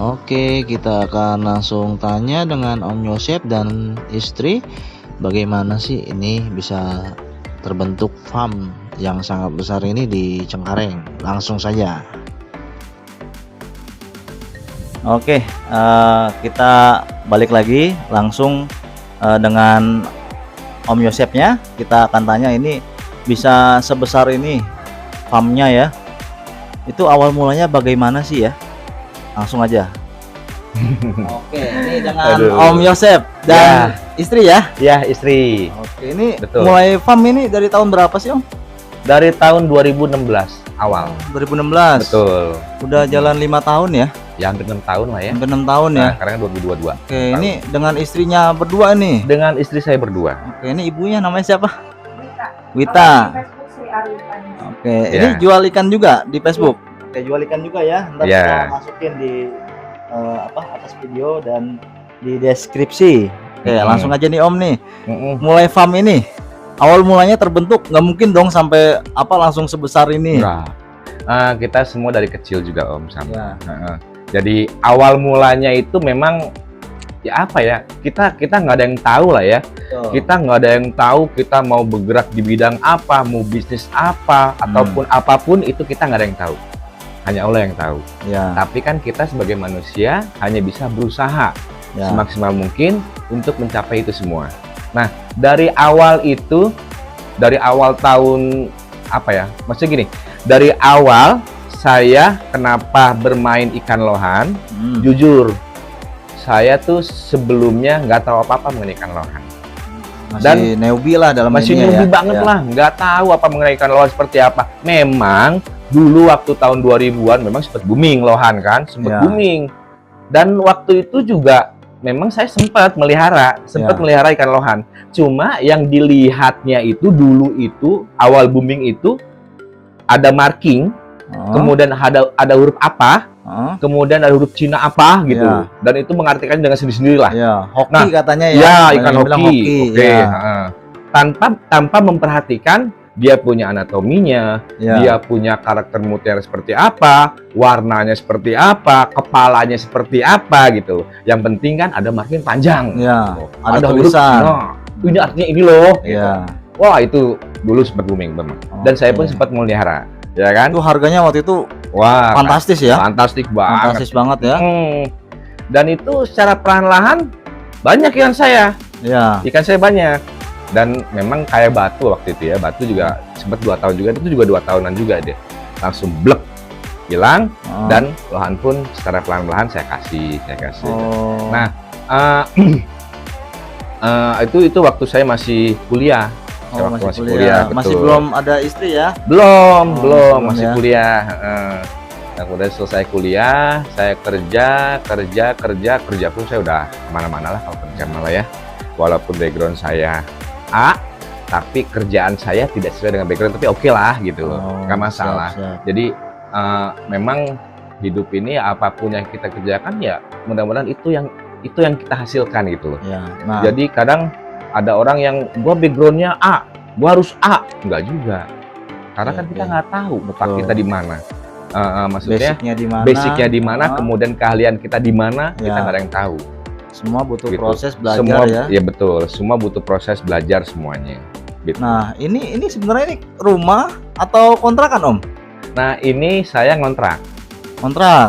Oke, kita akan langsung tanya dengan Om Yosep dan istri, bagaimana sih ini bisa terbentuk farm yang sangat besar ini di Cengkareng. Langsung saja. Oke, kita balik lagi langsung dengan Om Yosepnya. Kita akan tanya ini bisa sebesar ini farmnya ya. Itu awal mulanya bagaimana sih ya? Langsung aja. Oke, ini dengan Om Yosep dan istri ya? Ya, istri. Oke, ini Betul. mulai farm ini dari tahun berapa sih Om? Dari tahun 2016 awal. 2016. Betul. Udah jalan 5 tahun ya? Ya, hampir 6 tahun lah ya. Hampir 6 tahun ya? Nah, sekarang 2022. Oke, ini dengan istrinya berdua nih. Dengan istri saya berdua. Oke, ini ibunya namanya siapa? Wita. Oke, ini jual ikan juga di Facebook. Oke, jual ikan juga ya. Ntar kita masukin di atas video dan di deskripsi. Oke, langsung aja nih Om nih. Mulai farm ini, awal mulanya terbentuk nggak mungkin dong sampai langsung sebesar ini. Kita semua dari kecil juga Om sama. Jadi awal mulanya itu memang ya apa ya, kita nggak ada yang tahu lah ya. Kita nggak ada yang tahu kita mau bergerak di bidang apa, mau bisnis apa, ataupun apapun itu kita nggak ada yang tahu. Hanya Allah yang tahu. Tapi kan kita sebagai manusia hanya bisa berusaha semaksimal mungkin untuk mencapai itu semua. Nah, dari awal itu, dari awal tahun apa ya? Maksudnya gini, dari awal saya kenapa bermain ikan lohan? Jujur, saya tuh sebelumnya nggak tahu apa-apa mengenai ikan lohan. Masih newbie lah dalam masih newbie banget lah, nggak tahu apa mengenai ikan lohan seperti apa. Memang dulu waktu tahun 2000-an memang sempat booming lohan kan, sempat booming. Dan waktu itu juga memang saya sempat melihara ikan lohan. Cuma yang dilihatnya itu dulu itu awal booming itu ada marking, kemudian ada huruf apa, kemudian ada huruf Cina apa gitu. Dan itu mengartikan dengan sendiri-sendiri lah. Hoki katanya ya. Ya, ikan hoki. Oke. Tanpa memperhatikan dia punya anatominya, dia punya karakter mutiara seperti apa, warnanya seperti apa, kepalanya seperti apa gitu. Yang penting kan ada marking panjang. Ada tulisan. Ini artinya ini loh. Gitu. Wah, itu dulu sempat booming banget. Dan saya pun sempat melihara, ya kan? Itu harganya waktu itu fantastis ya? Fantastis banget. Fantastis banget ya. Dan itu secara perlahan-lahan banyak ikan saya. Ikan saya banyak. Dan memang kayak batu waktu itu ya, batu juga sempat 2 tahun juga, itu juga 2 tahunan juga dia langsung blek hilang. Dan lohan pun secara pelan-pelan saya kasih. Nah, itu waktu saya masih kuliah. Masih kuliah. Masih belum ada istri ya? Belum masih kuliah. Nah, kemudian selesai kuliah, saya kerja pun saya udah kemana-mana lah kalau kerja malah ya. Walaupun background saya A, tapi kerjaan saya tidak sesuai dengan background, tapi oke lah gitu loh, nggak masalah. Jadi memang hidup ini apapun yang kita kerjakan ya mudah-mudahan itu yang kita hasilkan gitu loh. Jadi kadang ada orang yang gua backgroundnya A, gua harus A, nggak juga, karena kan kita nggak tahu bakat kita di mana, maksudnya basicnya di mana, kemudian keahlian kita di mana, kita nggak ada yang tahu. Semua butuh proses belajar ya. Betul, semua butuh proses belajar semuanya. Gitu. Nah, ini sebenarnya ini rumah atau kontrakan Om? Nah, ini saya ngontrak.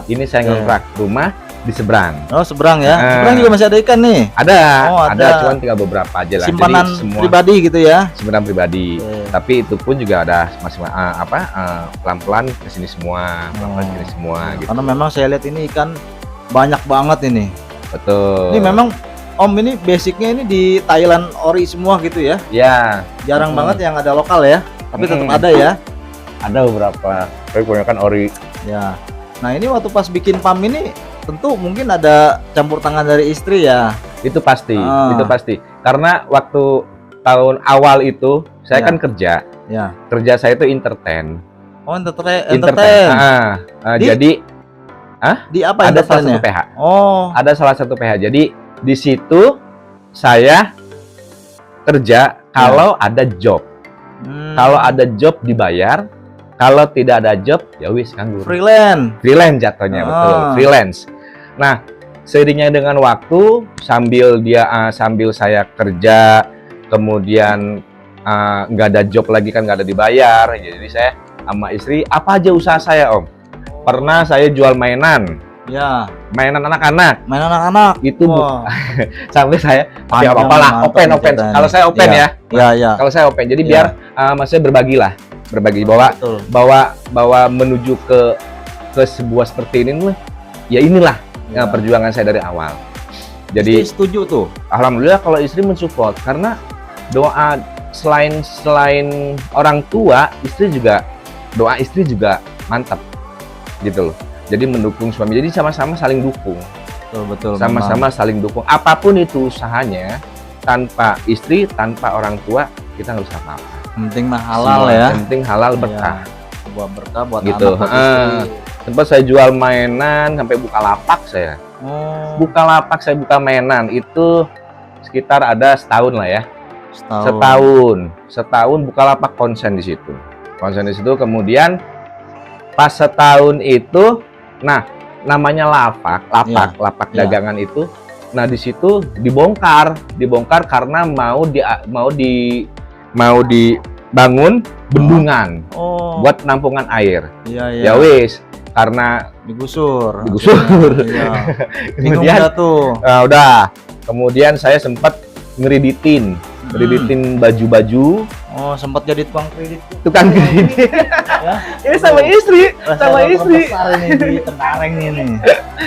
Ini saya ngontrak rumah di seberang. Seberang ya. Seberang juga masih ada ikan nih. Ada, cuman tinggal beberapa aja lah. Simpanan jadi semua pribadi gitu ya. Simpanan pribadi. Tapi itu pun juga ada masih pelan-pelan ke sini semua, gitu. Karena memang saya lihat ini ikan banyak banget ini. Betul. Ini memang Om ini basicnya ini di Thailand ori semua gitu ya? Jarang banget yang ada lokal ya, tapi tetap ada ya? Ada beberapa, tapi kebanyakan ori. Nah ini waktu pas bikin farm ini tentu mungkin ada campur tangan dari istri ya? Itu pasti, Karena waktu tahun awal itu saya kan kerja. Kerja saya itu entertain. Entertain. Jadi di apa ada salah satu PH. Ada salah satu PH. Jadi di situ saya kerja kalau ada job. Kalau ada job dibayar, kalau tidak ada job ya wis nganggur. Freelance jatuhnya, betul. Freelance. Nah, seiringnya dengan waktu, sambil saya kerja, kemudian nggak ada job lagi kan, nggak ada dibayar, jadi saya sama istri apa aja usaha saya, Om. Pernah saya jual mainan. Ya, Mainan anak-anak. main anak-anak. Itu Wah, sampai saya ya panjang, apa-apa lah, mantap open. ceritanya. Kalau saya open Iya. ya. Ya, ya. Kalau saya open. Jadi Iya. biar maksudnya berbagi Betul. bawa menuju ke sebuah seperti ini nih. Ya inilah Ya. perjuangan saya dari awal. Istri Jadi setuju tuh. alhamdulillah kalau istri mensupport, karena doa selain orang tua, doa istri juga mantap gitu loh. Jadi mendukung suami. Jadi sama-sama saling dukung. Betul. Sama-sama saling dukung. Apapun itu usahanya, tanpa istri, tanpa orang tua, kita nggak usah apa-apa. Penting mah halal Semua ya. yang penting halal berkah. Buat berkah buat Gitu. anak buat istri. Sempat saya jual mainan sampai buka lapak saya. Oh, Buka lapak, saya buka mainan itu sekitar ada setahun lah ya. Setahun buka lapak konsen di situ. Kemudian pas setahun itu, nah namanya lapak Ya. dagangan itu. Nah di situ dibongkar karena mau dibangun bendungan Oh. buat penampungan air. Iya, iya. Ya wis, karena Digusur. Digusur. Iya. Bingung kemudian dah tuh. udah. Kemudian saya sempat ngeriditin baju-baju, Oh, sempat jadi tukang kredit. tukang kredit. Ya. Ini sama istri. Besar ini di Cengkareng ini.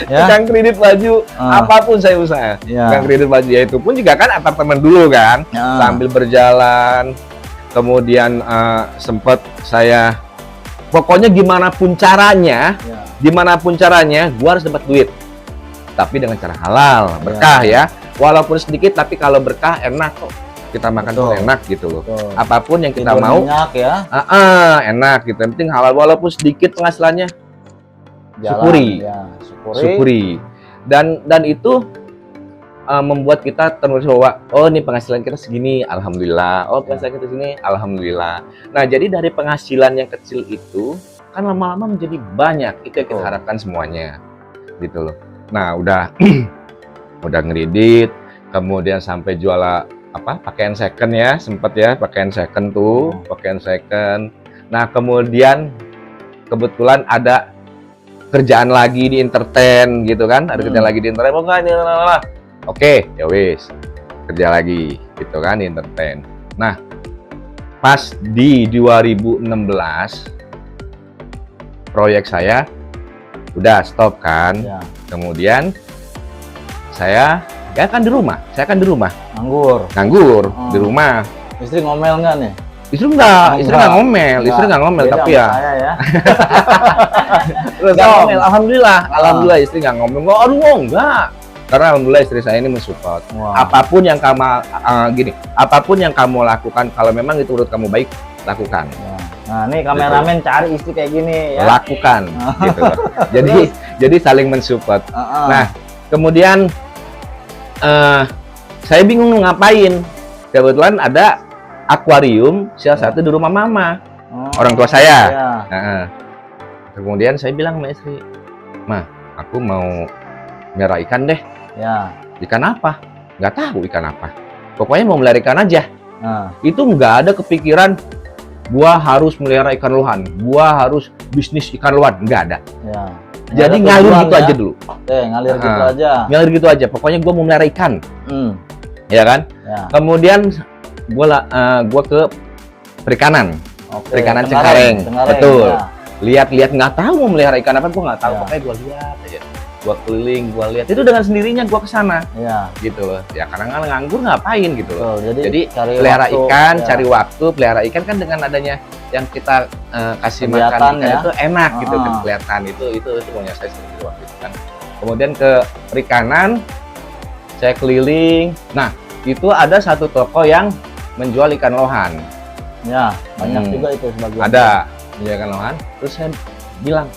Ya. Tukang kredit baju, Ah. apapun saya usaha. Ya. Tukang kredit baju, ya itu pun juga kan apartemen dulu kan, Ya. sambil berjalan. Kemudian sempat saya, pokoknya gimana pun caranya, gua harus dapat duit. Tapi dengan cara halal, berkah ya. Walaupun sedikit, tapi kalau berkah enak kok. Kita makan Betul. tuh enak gitu loh. Betul. Apapun yang kita Tidur mau, minyak ya. enak gitu. Yang penting halal, walaupun sedikit penghasilannya, Jalan, syukuri. ya. syukuri. Dan itu membuat kita terus bahwa oh ini penghasilan kita segini, alhamdulillah. Oh penghasilan kita segini, alhamdulillah. Nah jadi dari penghasilan yang kecil itu kan lama-lama menjadi banyak. Itu yang kita Betul. harapkan semuanya, gitu loh. Nah udah udah ngeredit, kemudian sampai jual pakaian second ya, sempet ya pakaian second tuh, pakaian second. Nah kemudian kebetulan ada kerjaan lagi di entertain gitu kan, ada kerjaan lagi di entertain, oh enggak ini, oke, ya wis, kerja lagi gitu kan di entertain. Nah pas di 2016 proyek saya udah stop kan, Ya. kemudian saya kan di rumah, Nganggur. di rumah. Istri ngomel nggak nih? Istri nggak ngomel, Beda tapi sama ya saya ya. nggak ngomel. Alhamdulillah istri nggak ngomel. Enggak. Karena alhamdulillah istri saya ini mensupport. Wah. Apapun yang kamu lakukan, kalau memang itu menurut kamu baik, lakukan. Ya. Nah, nih kameramen cari istri kayak gini ya. Lakukan gitu loh. Jadi saling mensupport. Nah, kemudian saya bingung ngapain. Kebetulan ada akuarium salah satu di rumah mama, orang tua saya. Ya. Nah, kemudian saya bilang sama istri, "Ma, aku mau melihara ikan deh." Ya. Ikan apa? Nggak tahu ikan apa. Pokoknya mau melihara ikan aja. Nah, Itu nggak ada kepikiran gua harus melihara ikan lohan, gua harus bisnis ikan lohan, nggak ada. ya. Jadi Ada ngalir tujuan gitu ya. aja dulu. Ngalir gitu aja. Ngalir gitu aja. Pokoknya gua mau melihara ikan, ya kan? Ya. Kemudian gua ke perikanan. Oke. Perikanan Cengkareng. Betul. Ya. Lihat-lihat, nggak tahu mau melihara ikan apa, gua nggak tahu. Ya. Pokoknya gua lihat aja. Gua keliling, gua lihat. Itu dengan sendirinya gua ke sana, Ya. gitu loh. Ya karena nganggur ngapain gitu loh. Betul. Jadi cari pelihara waktu, ikan, ya. cari waktu, pelihara ikan kan dengan adanya yang kita kasih makan Kegiatan ikan ya. itu enak gitu, Ah. kelihatan itu maunya saya seperti waktu itu kan. Kemudian ke perikanan, saya keliling. Nah, itu ada satu toko yang menjual ikan lohan. Ya, banyak juga itu sebagian. Ada menjual ikan lohan. Terus saya bilang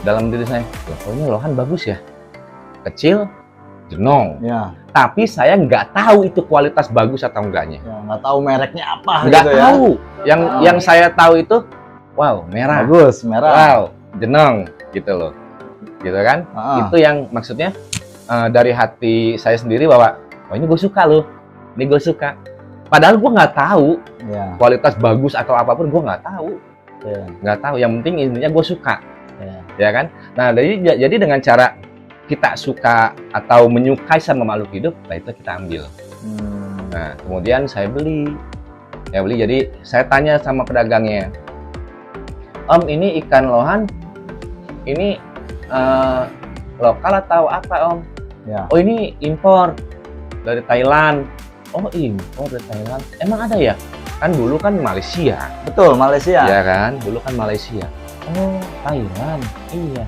dalam diri saya, "Loh, kok ini lohan bagus ya? Kecil, jenong." Ya. Tapi saya nggak tahu itu kualitas bagus atau enggaknya. Ya, nggak tahu mereknya apa Nggak gitu ya. tahu. Yang saya tahu itu, wow, merah. Bagus, merah. Wow, jenong gitu loh. gitu kan? Ah. Itu yang maksudnya dari hati saya sendiri bahwa oh ini gue suka loh, ini gue suka. Padahal gue nggak tahu Ya. kualitas bagus atau apapun, gue nggak tahu, Ya. nggak tahu. Yang penting intinya gue suka, Ya. ya kan? Nah jadi dengan cara kita suka atau menyukai sama makhluk hidup, nah itu kita ambil. Nah kemudian saya beli. Jadi saya tanya sama pedagangnya, Om ini ikan lohan, ini lokal atau apa Om? Ya. Oh ini impor dari Thailand. Oh impor dari Thailand. Emang ada ya? Kan dulu kan Malaysia. Betul, Malaysia. Ya kan? Dulu kan Malaysia. Oh Thailand. Iya.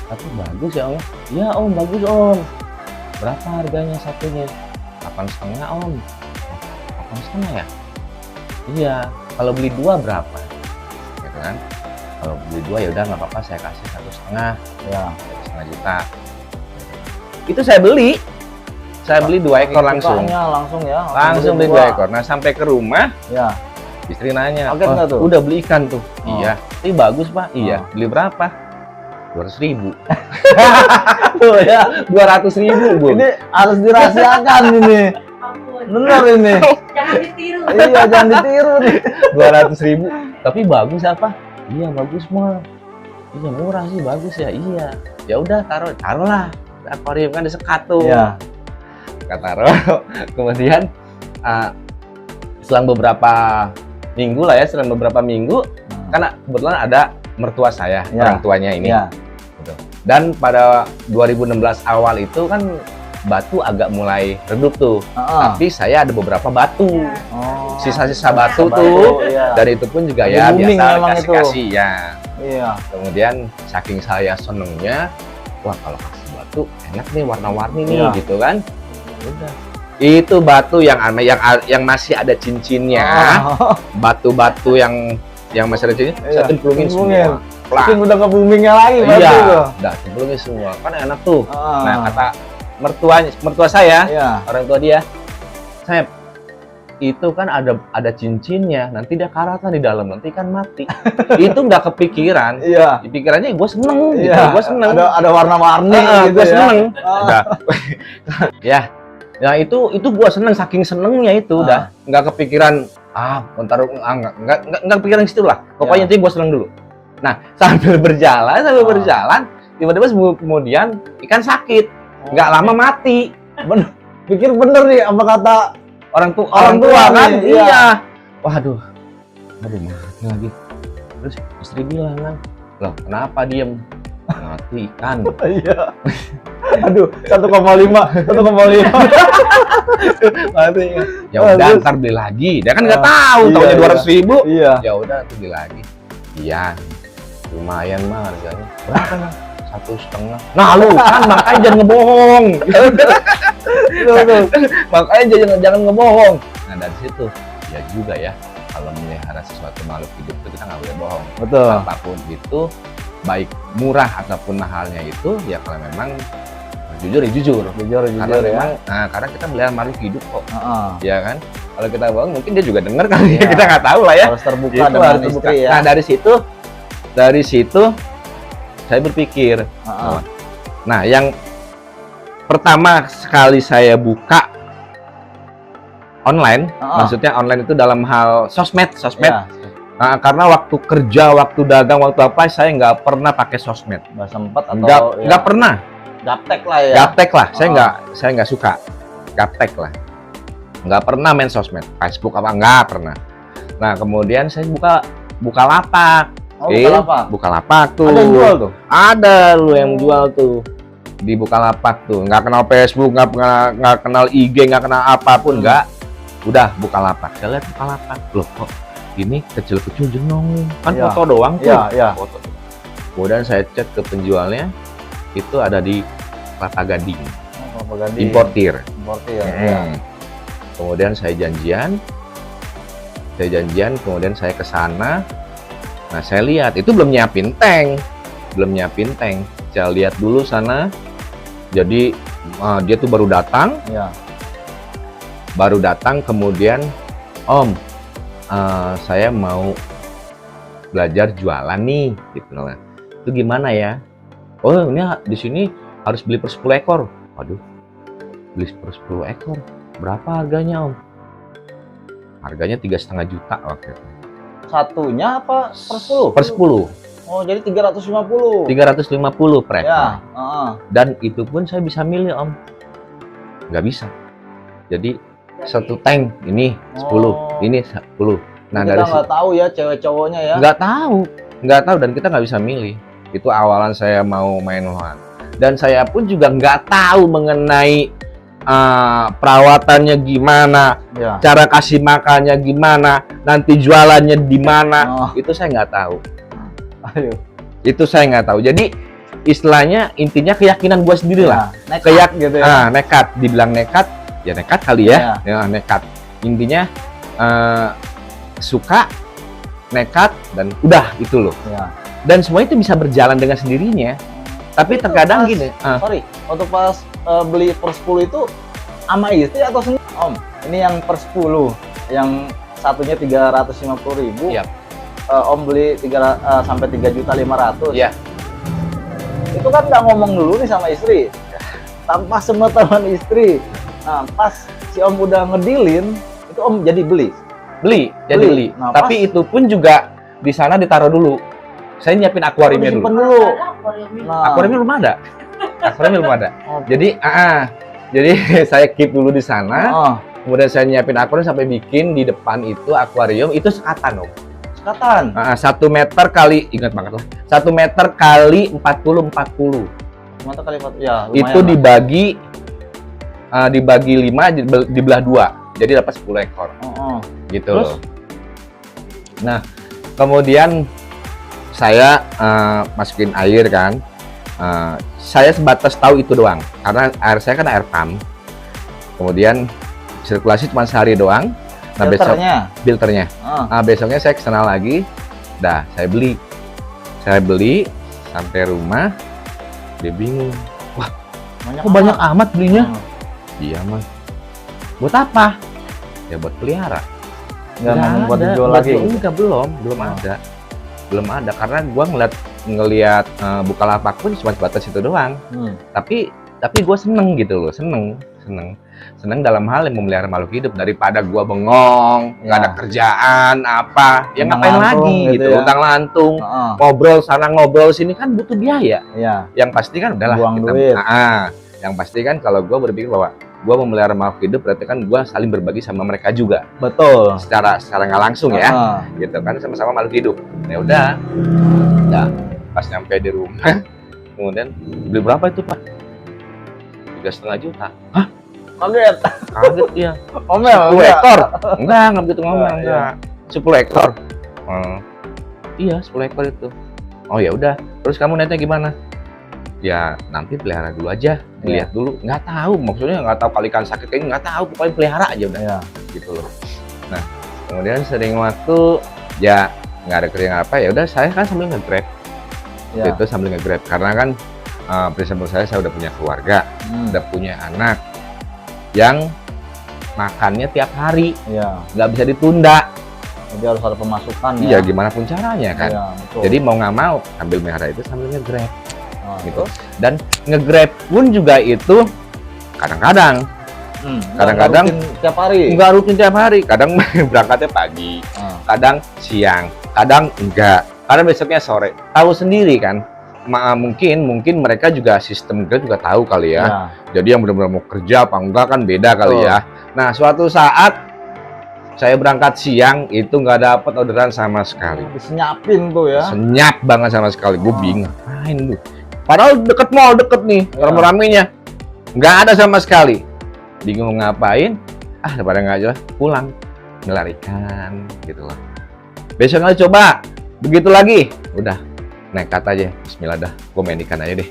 Tapi bagus ya Om. Iya Om, bagus Om. Berapa harganya satunya? 8,5 Om. 8,5 ya? Iya. Kalau beli 2 berapa? Gitu kan? Kalau beli 2 ya udah nggak apa-apa, saya kasih 1,5. Ya. 1,5 juta. Itu saya beli. Saya beli 2 ekor langsung. Langsung ya. Langsung beli 2 ekor. Nah, sampai ke rumah, Ya. istri nanya, Kaget nggak tuh? udah beli ikan tuh? Oh. Iya. Ini bagus, Pak. Iya. Oh. Beli berapa? 200.000. Tuh ya. 200.000, Bu. Ini harus dirahasiakan ini. Bener ini. Jangan ditiru. Iya, jangan ditiru nih. 200.000. Tapi bagus apa? Iya, bagus, mah. Iya, murah sih, bagus ya. Iya. Ya udah, taruhlah. Akuarium kan disekat tuh. Iya. Kita taruh. Kemudian selang beberapa minggu lah ya, karena kebetulan ada mertua saya, Ya. orang tuanya ini. Iya. Gitu. Dan pada 2016 awal itu kan batu agak mulai redup tuh. Tapi saya ada beberapa batu, Oh. sisa-sisa batu tuh. Iya. Dan itu pun juga Lagi ya booming biasa memang itu. kasih-kasih ya. Iya. Kemudian saking saya senengnya, wah kalau kasih batu enak nih, warna-warni nih, Iya. gitu kan. Udah. Itu batu yang masih ada cincinnya, Oh. batu-batu yang masih ada cincinnya, Iya, saya cemplungin cemplungin. semua. Plak. Mungkin udah ke boomingnya lagi berarti Iya, itu. udah cemplungin semua, kan enak tuh. Ah. Nah kata mertua saya, Iya. orang tua dia, Sep, itu kan ada cincinnya, nanti dia karatan di dalam, nanti kan mati. Itu nggak kepikiran. Iya. Di pikirannya gue seneng, gitu. Iya. Gue seneng. Ada warna-warni gitu Gue ya. seneng. Ah. Udah. Ya itu gue seneng, saking senengnya itu udah nggak kepikiran bentar nggak kepikiran situ lah. Pokoknya Ya. intinya gue seneng dulu. Nah sambil berjalan tiba-tiba kemudian ikan sakit, nggak lama mati. Pikir bener nih apa kata Orang tua kan, nih, iya. iya. Waduh mati lagi. Terus istri bilang kan, loh kenapa diem? Mati ikan. Iya. Aduh, 1,5. Mati. Ya udah ntar beli lagi. Dia kan nggak tahu, Iya, taunya iya. 200.000. Iya. Ya udah tuh beli lagi. Iya, lumayan mah harganya. Berapa mah? 1,5. Nah lu kan makanya jangan ngebohong. Makanya jangan ngebohong. Nah dari situ ya juga ya, kalau melihara sesuatu makhluk hidup itu kita nggak boleh bohong. Betul. Apapun itu, baik murah ataupun mahalnya itu, ya kalau memang jujur ya jujur. Karena ya. memang, karena kita melihara makhluk hidup kok, Heeh. ya kan. Kalau kita bohong mungkin dia juga dengar kali, Iya. kita nggak tahu lah ya. Harus terbuka Itu dengan harus terbuka. istri ya. Nah dari situ saya berpikir, Heeh. nah yang pertama sekali saya buka online, maksudnya online itu dalam hal sosmed. Iya. Nah, karena waktu kerja, waktu dagang, waktu apa, saya nggak pernah pakai sosmed. Nggak sempet atau Nggak pernah. gaptek lah ya. Gaptek lah. Saya nggak suka. Gaptek lah. Nggak pernah main sosmed. Facebook apa nggak pernah. Nah kemudian saya buka lapak. Oh, Bukalapak. Bukalapak tuh. Ada yang jual tuh. Ada lu yang jual tuh di Bukalapak tuh. Nggak kenal Facebook, nggak kenal IG, nggak kenal apapun, nggak. Udah Bukalapak. Saya lihat Bukalapak. Loh kok ini kecil-kecil jenong. Kan Iya. foto doang tuh. Iya, iya. Foto. Kemudian saya cek ke penjualnya, itu ada di Kelapa Gading, importir. Importir. Iya. Kemudian saya janjian, kemudian saya ke sana. Nah, saya lihat itu belum nyiapin tank. Saya lihat dulu sana. Jadi dia tuh baru datang, Iya. kemudian Om, saya mau belajar jualan nih, gitu lah. Itu gimana ya? Oh ini di sini harus beli per 10 ekor. Waduh, beli per 10 ekor berapa harganya Om? Harganya 3,5 juta waktu itu. Satunya apa per 10? Per 10. Oh, jadi 350. 350 per ekor. Ya, Dan itu pun saya bisa milih Om. Nggak bisa. Jadi satu tank ini 10, ini 10. Nah kita nggak tahu ya cewek cowoknya ya. Nggak tahu dan kita nggak bisa milih. Itu awalan saya mau main lawan. Dan saya pun juga nggak tahu mengenai perawatannya gimana, Ya. cara kasih makannya gimana, nanti jualannya di mana, itu saya nggak tahu. Ayo. Itu saya nggak tahu. Jadi istilahnya intinya keyakinan gue sendiri lah. Nekat gitu ya. Nekat, dibilang nekat, ya nekat kali ya. Ya nekat. Intinya suka, nekat, dan udah itu loh. Ya. Dan semua itu bisa berjalan dengan sendirinya. Tapi terkadang gini. Sorry, waktu pas beli per 10 itu sama istri atau sendiri? Om, ini yang per 10, yang satunya 350.000. Iya. Om beli sampai 3.500.000. Iya. Itu kan nggak ngomong dulu nih sama istri, tanpa sepengetahuan istri. Nah, pas si Om udah ngedilin, itu Om jadi beli. Beli. Nah, tapi itu pun juga di sana ditaruh dulu. Saya nyiapin akuariumnya dulu. dulu. Nah, Akuariumnya belum ada. Akuariumnya belum ada. Oke. Jadi saya keep dulu di sana. Oh, Kemudian saya nyiapin akuarium sampai bikin di depan itu akuarium itu sekatan Om. sekatan. 1 meter kali, ingat banget lah. 1 meter kali 40. Mata kali ya, lumayan Itu lah. dibagi 5 dibelah 2. Jadi dapat 10 ekor. Gitu Terus? loh. Nah, kemudian saya masukin air kan. Saya sebatas tahu itu doang. Karena air saya kan air pump. Kemudian sirkulasi cuma sehari doang. Nah, filternya. Nah, besoknya saya kesana lagi. Saya beli sampai rumah. Dia bingung. Wah, kok banyak amat belinya? Iya, Mas. Buat apa? Ya buat pelihara. Nggak buat dijual lagi. Enggak, belum ada karena gua ngelihat Bukalapak pun cuma sebatas itu doang. Tapi gua seneng gitu loh, seneng dalam hal yang memelihara makhluk hidup daripada gua bengong, nggak ada kerjaan apa, ya ngapain lagi gitu, utang lantung, ngobrol sana ngobrol sini kan butuh biaya. Yang pasti kan udahlah buang duit. Yang pasti kan kalau gua berpikir bahwa gua memelihara makhluk hidup berarti kan gua saling berbagi sama mereka juga. Betul. Secara nggak langsung ya, gitu kan sama-sama makhluk hidup. Ya udah, pas nyampe di rumah, kemudian beli berapa itu Pak? 3,5 juta. Hah? Kaget ya. Omel 10 ekor? Enggak begitu ngomel, Iya. 10 ekor. Iya 10 ekor itu. Oh ya udah. Terus kamu niatnya gimana? Ya nanti pelihara dulu aja, lihat dulu. Nggak tahu, maksudnya nggak tahu kali kan sakit kayaknya nggak tahu, pokoknya pelihara aja udah. Gitu loh. Nah kemudian sering waktu ya nggak ada kerjaan apa, ya udah saya kan sambil nge-grab. Itu sambil nge-grab karena kan prinsip saya udah punya keluarga, udah punya anak yang makannya tiap hari, nggak bisa ditunda. Jadi harus ada pemasukan. Iya, gimana pun caranya kan. Betul. Jadi mau nggak mau ambil melihara itu sambil nge-grab, gitu. Dan nge-grab pun juga itu kadang-kadang, kadang-kadang tiap hari. nggak rutin tiap hari. Kadang berangkatnya pagi, kadang siang, kadang enggak. Kadang besoknya sore. Tahu sendiri kan. Mungkin mereka juga sistem Grab juga tahu kali ya. Jadi yang benar-benar mau kerja apa enggak kan beda kali ya. Nah suatu saat saya berangkat siang itu nggak dapat orderan sama sekali. Senyapin tuh ya. Senyap banget sama sekali. Gue bingung ngapain lu. Padahal deket nih rame-ramenya. Nggak ada sama sekali. Bingung ngapain. Daripada nggak jelas pulang ngelarikan gitu loh. Besoknya coba begitu lagi. Udah nekat aja, bismillah dah, gue main ikan aja deh.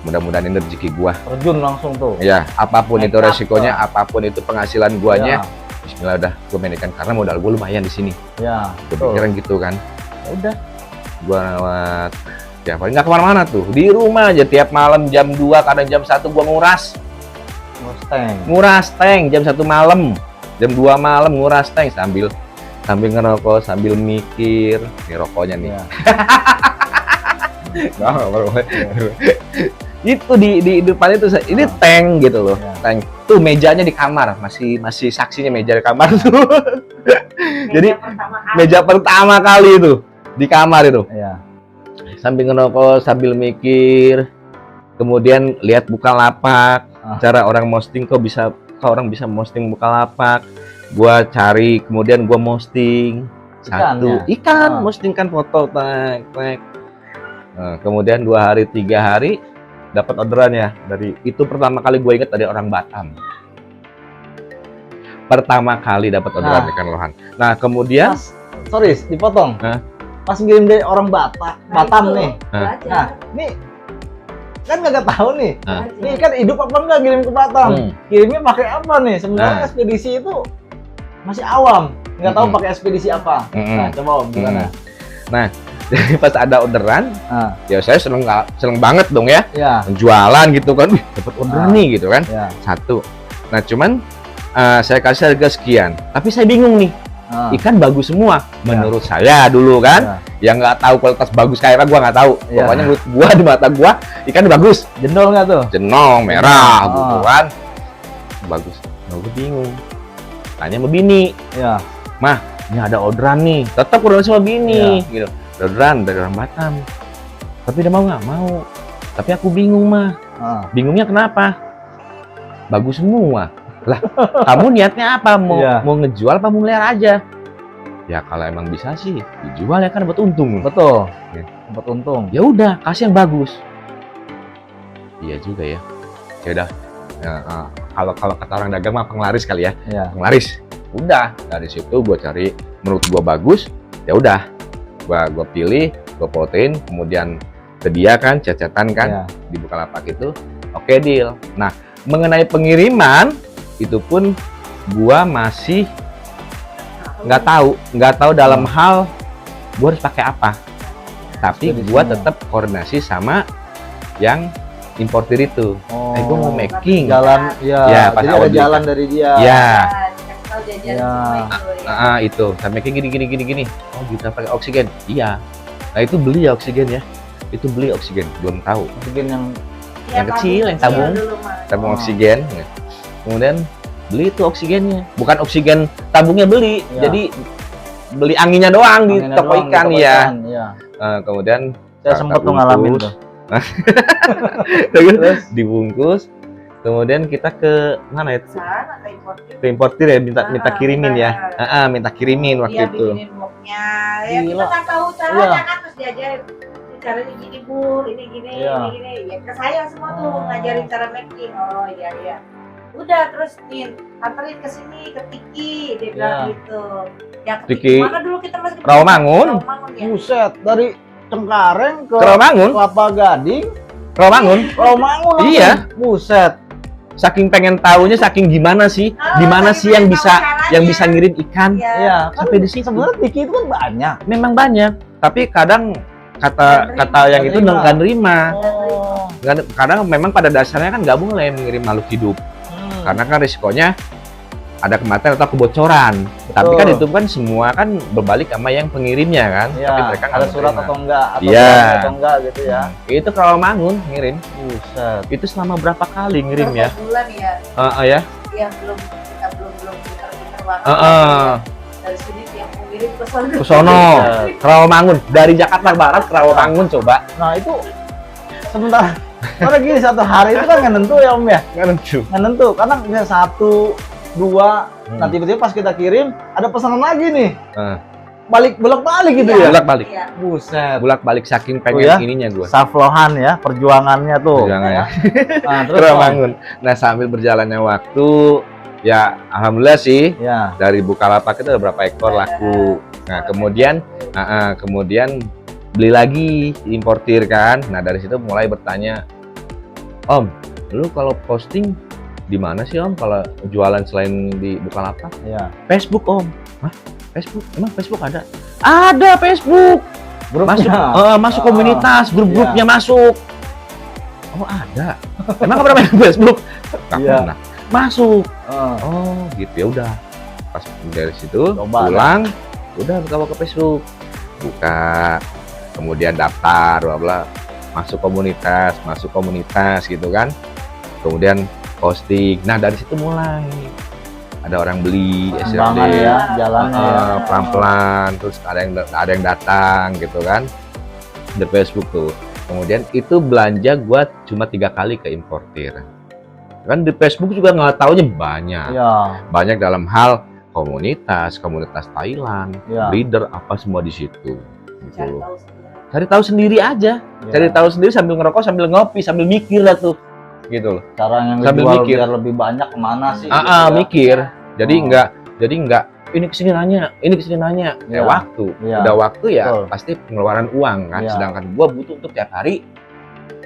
Mudah-mudahan ini rezeki gua. Terjun langsung tuh. Ya, apapun nekat itu resikonya, apapun itu penghasilan guanya, bismillah dah, gue main ikan karena modal gue lumayan di sini. Gue pikiran gitu kan. Ya udah, gua lewat tiap hari nggak kemana-mana tuh, di rumah aja tiap malam jam 2 kadang jam 1 gua nguras tank jam 1 malam, jam 2 malam nguras tank sambil ngerokok sambil mikir nih rokoknya nih. Itu di depan itu ini tank gitu loh. Tank. Tuh mejanya di kamar, masih saksinya meja di kamar tuh. Jadi meja pertama kali itu di kamar itu. Iya. Sambil ngerokok, sambil mikir. Kemudian lihat Bukalapak, cara orang posting kok orang bisa posting Bukalapak. Gua cari, kemudian gua posting ikan, posting kan foto tag. Nah, kemudian 2 hari 3 hari dapat orderan ya dari itu. Pertama kali gue inget dari orang Batam. Pertama kali dapat orderan ikan lohan. Nah kemudian, sorry dipotong. Pas ngirim dari orang Batam nih. Nah, ini kan nggak tahu nih. Ini kan hidup apa enggak ngirim ke Batam? Kirimnya pakai apa nih? Sebenarnya ekspedisi itu masih awam, nggak tahu pakai ekspedisi apa. Nah, coba Om gimana? Nah, jadi pas ada orderan, ya saya seneng banget dong ya. Ya. Jualan gitu kan, dapat orderan nih gitu kan. Ya. Satu. Nah cuman saya kasih harga sekian, tapi saya bingung nih. Ikan bagus semua menurut saya dulu kan. Yang nggak tahu kualitas bagus kayak apa gua nggak tahu. Pokoknya menurut gua di mata gua ikan bagus. Jendol nggak tuh? Jenong, merah, gitu kan. Bagus. Nah, gua bingung. Tanya sama bini. Ya. Mah, ini ada orderan nih. Tetap orderan sama bini gitu. Orderan dari orang Batam. Tapi dia mau nggak? Mau. Tapi aku bingung mah. Bingungnya kenapa? Bagus semua. Lah, kamu niatnya apa? Mau ngejual apa mau melihara aja? Ya kalau emang bisa sih dijual ya kan dapat untung. Betul. Dapat untung. Ya udah, kasih yang bagus. Iya juga ya. Ya udah. Kalau kata orang dagang mah penglaris kali ya. Penglaris. Udah, dari situ gua cari menurut gua bagus. Ya udah. Gua pilih, gua fotoin, kemudian ke dia kan, cecetan kan di Bukalapak itu. Oke, deal. Nah, mengenai pengiriman itu pun gua masih nggak tahu dalam hal gua harus pakai apa. Tapi gua tetap koordinasi sama yang importir itu. Gua mau making jalan pas jadi awal ada jalan dari dia. Itu sampai kayak gini. Oh kita pakai oksigen. Iya. Nah itu beli ya oksigen ya. Itu beli oksigen, belum tahu. Oksigen yang kecil, yang tabung oksigen. Kemudian beli itu oksigennya, bukan oksigen tabungnya beli, jadi beli anginnya doang di toko ikan ya. Kemudian saya sempat ngalamin tuh. Terus dibungkus, kemudian kita ke mana itu? Ke importir ya, minta kirimin ya. Minta kirimin waktu itu. Ya kita nggak tahu caranya kan, terus diajarin caranya gini Bu, ini gini. Ya ke saya semua tuh ngajarin cara making. Oh iya. Udah terus anterin ke sini ke Tiki, dia bilang gitu. Ya ke Tiki. Mana dulu kita masih ke Rawamangun. Buset, dari Cengkareng ke Rawamangun. Kelapa Gading. Rawamangun. Iya. Buset. Saking pengen tahunya, saking gimana sih? Gimana sih yang bisa ngirim ikan? Iya, sampai di sini. Sebenarnya Tiki itu kan banyak. Memang banyak, tapi kadang kata yang itu nggak nerima. Kadang memang pada dasarnya kan nggak boleh mengirim makhluk hidup. Karena kan risikonya ada kematian atau kebocoran. Tapi kan itu kan semua kan berbalik sama yang pengirimnya kan. Tapi mereka ada surat atau enggak atau enggak gitu ya. Itu kalau Mangun ngirim. Buset. Itu selama berapa kali ngirim ya? Bulan ya. Ya. Yang belum pintar banget. Dari sini yang mengirim ke sono. Rawamangun dari Jakarta Barat ke Rawamangun coba. Nah, itu sebentar. Karena gini, satu hari itu kan nggak nentu ya Om ya? Nggak nentu, karena bisa 1, 2, nah tiba-tiba pas kita kirim ada pesanan lagi nih. Bolak-balik gitu ya? Bolak-balik. Buset. Bolak-balik saking pengen ininya gue. Saflohan ya, perjuangannya tuh. Perjuangannya. Nah, terus Rawamangun. Nah sambil berjalannya waktu, ya alhamdulillah sih dari Bukalapak itu ada berapa ekor laku. Nah kemudian beli lagi, importir kan. Nah dari situ mulai bertanya, Om, lu kalau posting di mana sih Om kalau jualan selain di Bukalapak? Facebook Om. Hah? Facebook? Emang Facebook ada? Ada Facebook. Masuk komunitas, grup-grupnya masuk. Oh ada. Emang pernah main Facebook? Nggak pernah. Masuk. Oh gitu ya udah. Pas dari situ pulang, udah buka ke Facebook, buka. Kemudian daftar, bla bla. masuk komunitas gitu kan. Kemudian posting. Nah, dari situ mulai ada orang beli SFD ya, jalannya ya. Pelan-pelan, terus ada yang datang gitu kan di Facebook tuh. Kemudian itu belanja gua cuma 3 kali ke importir. Kan di Facebook juga nggak taunya banyak. Ya. Banyak dalam hal komunitas Thailand, Ya. leader apa semua di situ. Gitu. Cari tahu sendiri. Cari tahu sendiri aja. Ya. Cari tahu sendiri sambil ngerokok, sambil ngopi, sambil mikir lah tuh. Gitu loh. Cara yang Sambil dijual mikir. biar lebih banyak kemana sih? gitu ya. Mikir. Jadi Oh. enggak ini kesini nanya. Ya. Waktu. Ya. Udah waktu ya Betul. pasti pengeluaran uang kan. Ya. Sedangkan gua butuh untuk tiap hari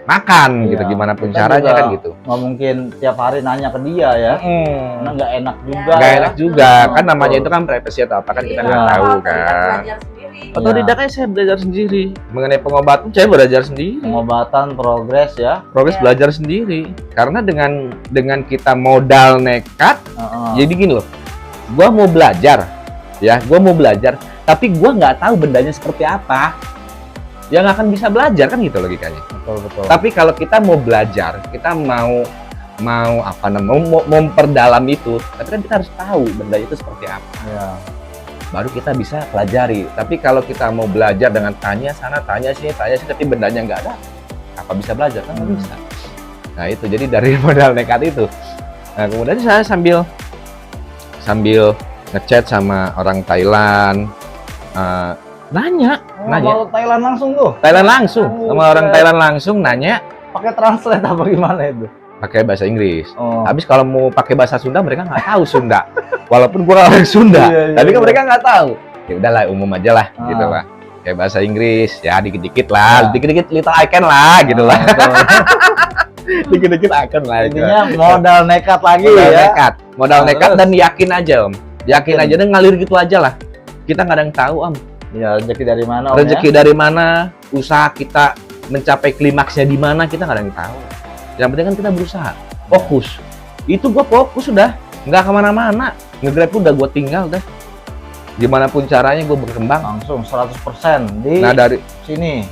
makan Ya. gitu. Gimana pun Kita caranya juga kan gitu. Nggak mungkin tiap hari nanya ke dia ya. Karena nggak enak juga. Nggak ya. enak juga Oh, kan, namanya betul. itu kan privacy atau apa kan kita Iya, nggak tahu kita kan. belajar sendiri. Otodidaknya saya belajar sendiri. Mengenai pengobatan saya belajar sendiri. Pengobatan progres ya. Progres Iya. belajar sendiri. Karena dengan kita modal nekat, Heeh. jadi gini loh. Gua mau belajar, tapi gua nggak tahu bendanya seperti apa. Ya nggak akan bisa belajar kan gitu logikanya. Betul. Tapi kalau kita mau belajar, kita mau memperdalam itu, tapi kan kita harus tahu benda itu seperti apa. Ya. Baru kita bisa pelajari. Tapi kalau kita mau belajar dengan tanya sana, tanya sini, tapi bendanya nggak ada, apa bisa belajar? Kan nggak bisa. Nah itu jadi dari modal nekat itu. Nah kemudian saya sambil ngechat sama orang Thailand, nanya. Kalau Thailand langsung tuh. Thailand langsung, sama orang Buset. Thailand langsung nanya Pakai translate apa gimana itu? pakai bahasa Inggris. Oh. Habis kalau mau pakai bahasa Sunda mereka nggak tahu Sunda. Walaupun gua orang Sunda, Iya, tapi kan iya. mereka nggak tahu. Ya udahlah umum aja lah, Ah. gitu lah. Kayak bahasa Inggris, ya dikit-dikit lah, Ah. dikit-dikit little icon lah, gitu lah. Betul. Dikit-dikit icon lah. gitu. Intinya modal nekat lagi Modal ya. nekat, modal Nah, nekat terus? dan yakin aja om. Yakin Yakin. aja dan ngalir gitu aja lah. Kita nggak ada yang tahu om. Ya rezeki dari mana? Om, Rezeki dari mana, usaha kita mencapai klimaksnya di mana kita nggak ada yang tahu. Yang penting kan kita berusaha, fokus. Itu gua fokus sudah, nggak kemana-mana. Nge-Grab udah gua tinggal dah. Gimana pun caranya gua berkembang. Langsung 100% di Nah dari sini.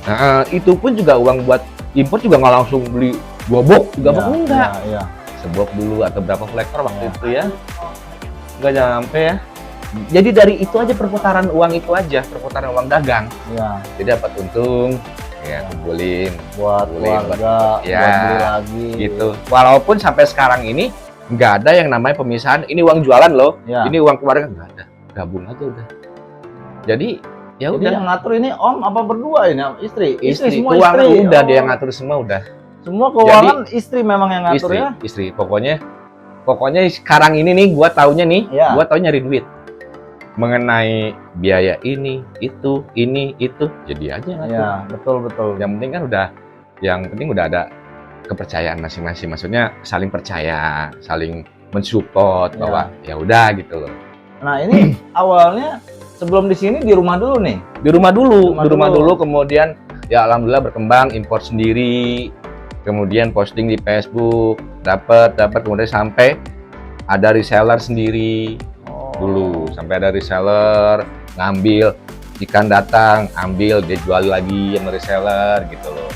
itu pun juga uang buat impor juga nggak langsung beli 2 box, 3 box enggak. Iya. Sebuah dulu atau berapa kolektor waktu Ya. itu ya, nggak nyampe ya. Jadi dari itu aja perputaran uang itu aja, perputaran uang dagang. Iya. Jadi dapat untung, ya kumpulin. Buat Boleh, keluarga, ya, buat beli lagi. Gitu. Walaupun sampai sekarang ini nggak ada yang namanya pemisahan. Ini uang jualan loh, Ya. ini uang keluarga nggak ada. Gabung aja udah. Jadi ya Jadi udah. yang ngatur ini Om apa berdua ini? Istri. Istri, semua keuangan istri. udah Oh. dia yang ngatur semua udah. Semua keuangan istri memang yang ngatur Istri, ya. istri. Pokoknya sekarang ini nih gua taunya nih, Ya. gua taunya nyari duit. Mengenai biaya ini, itu, jadi aja ngatur. Iya, betul. Yang penting udah ada kepercayaan masing-masing. Maksudnya saling percaya, saling mensupport Ya. bahwa ya udah gitu loh. Nah, ini awalnya sebelum di sini di rumah dulu nih. Di rumah dulu, Rumah dulu. kemudian ya alhamdulillah berkembang, import sendiri, kemudian posting di Facebook, dapat kemudian sampai ada reseller sendiri dulu, sampai ada reseller ngambil, ikan datang, ambil, dia jual lagi sama reseller gitu loh.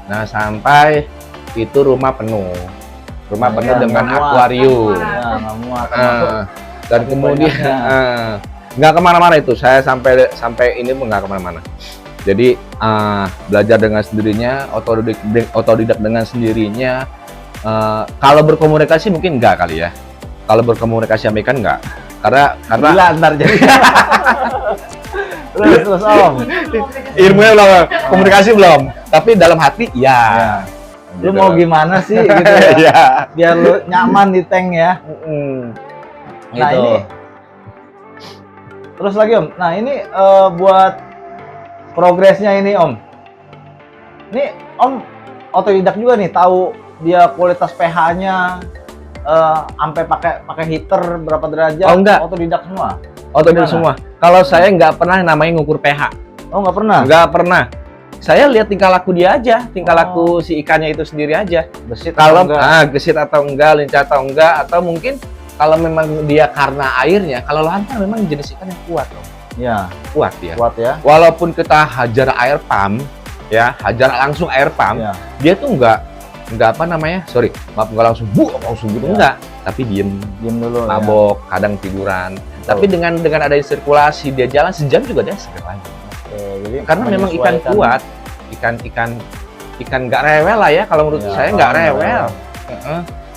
Nah, sampai itu rumah penuh Ya, dengan nggak muat. akuarium. Ya, nggak muat. Dan kemudian nggak kemana-mana itu, saya sampai ini pun nggak kemana-mana. Jadi belajar dengan sendirinya, otodidak dengan sendirinya. Kalau berkomunikasi mungkin enggak kali ya. Kalau berkomunikasi sama ikan enggak, karena Gila, ntar jadi. terus Om. ilmunya belum, komunikasi belum, tapi dalam hati ya. Lu mau gimana sih gitu ya? Ya. Biar lu nyaman di tank ya. Nah, Gitu. ini terus lagi Om. Nah, ini buat progresnya ini Om. Ini Om otodidak juga nih, tahu dia kualitas pH-nya sampai pakai heater berapa derajat. Oh, enggak. Otodidak semua. Otodidak Gimana? semua. Kalau saya nggak pernah namanya ngukur pH, Oh, nggak pernah. nggak pernah. Saya lihat tingkah laku dia aja, tingkah Oh. laku si ikannya itu sendiri aja. Gesit Kalau atau enggak? gesit atau enggak, lincah atau enggak, atau mungkin kalau memang dia karena airnya, kalau lantar memang jenis ikan yang kuat loh. Ya, Kuat dia. kuat ya. Walaupun kita hajar air pump, ya hajar langsung air pump, Ya. dia tuh nggak apa namanya, maaf nggak langsung gitu, enggak, tapi diem dulu. mabok, kadang tiduran. Tapi dengan adanya sirkulasi, dia jalan sejam juga dia seger lagi. Jadi Karena memang ikan kuat, ikan nggak rewel lah ya, kalau menurut saya nggak rewel.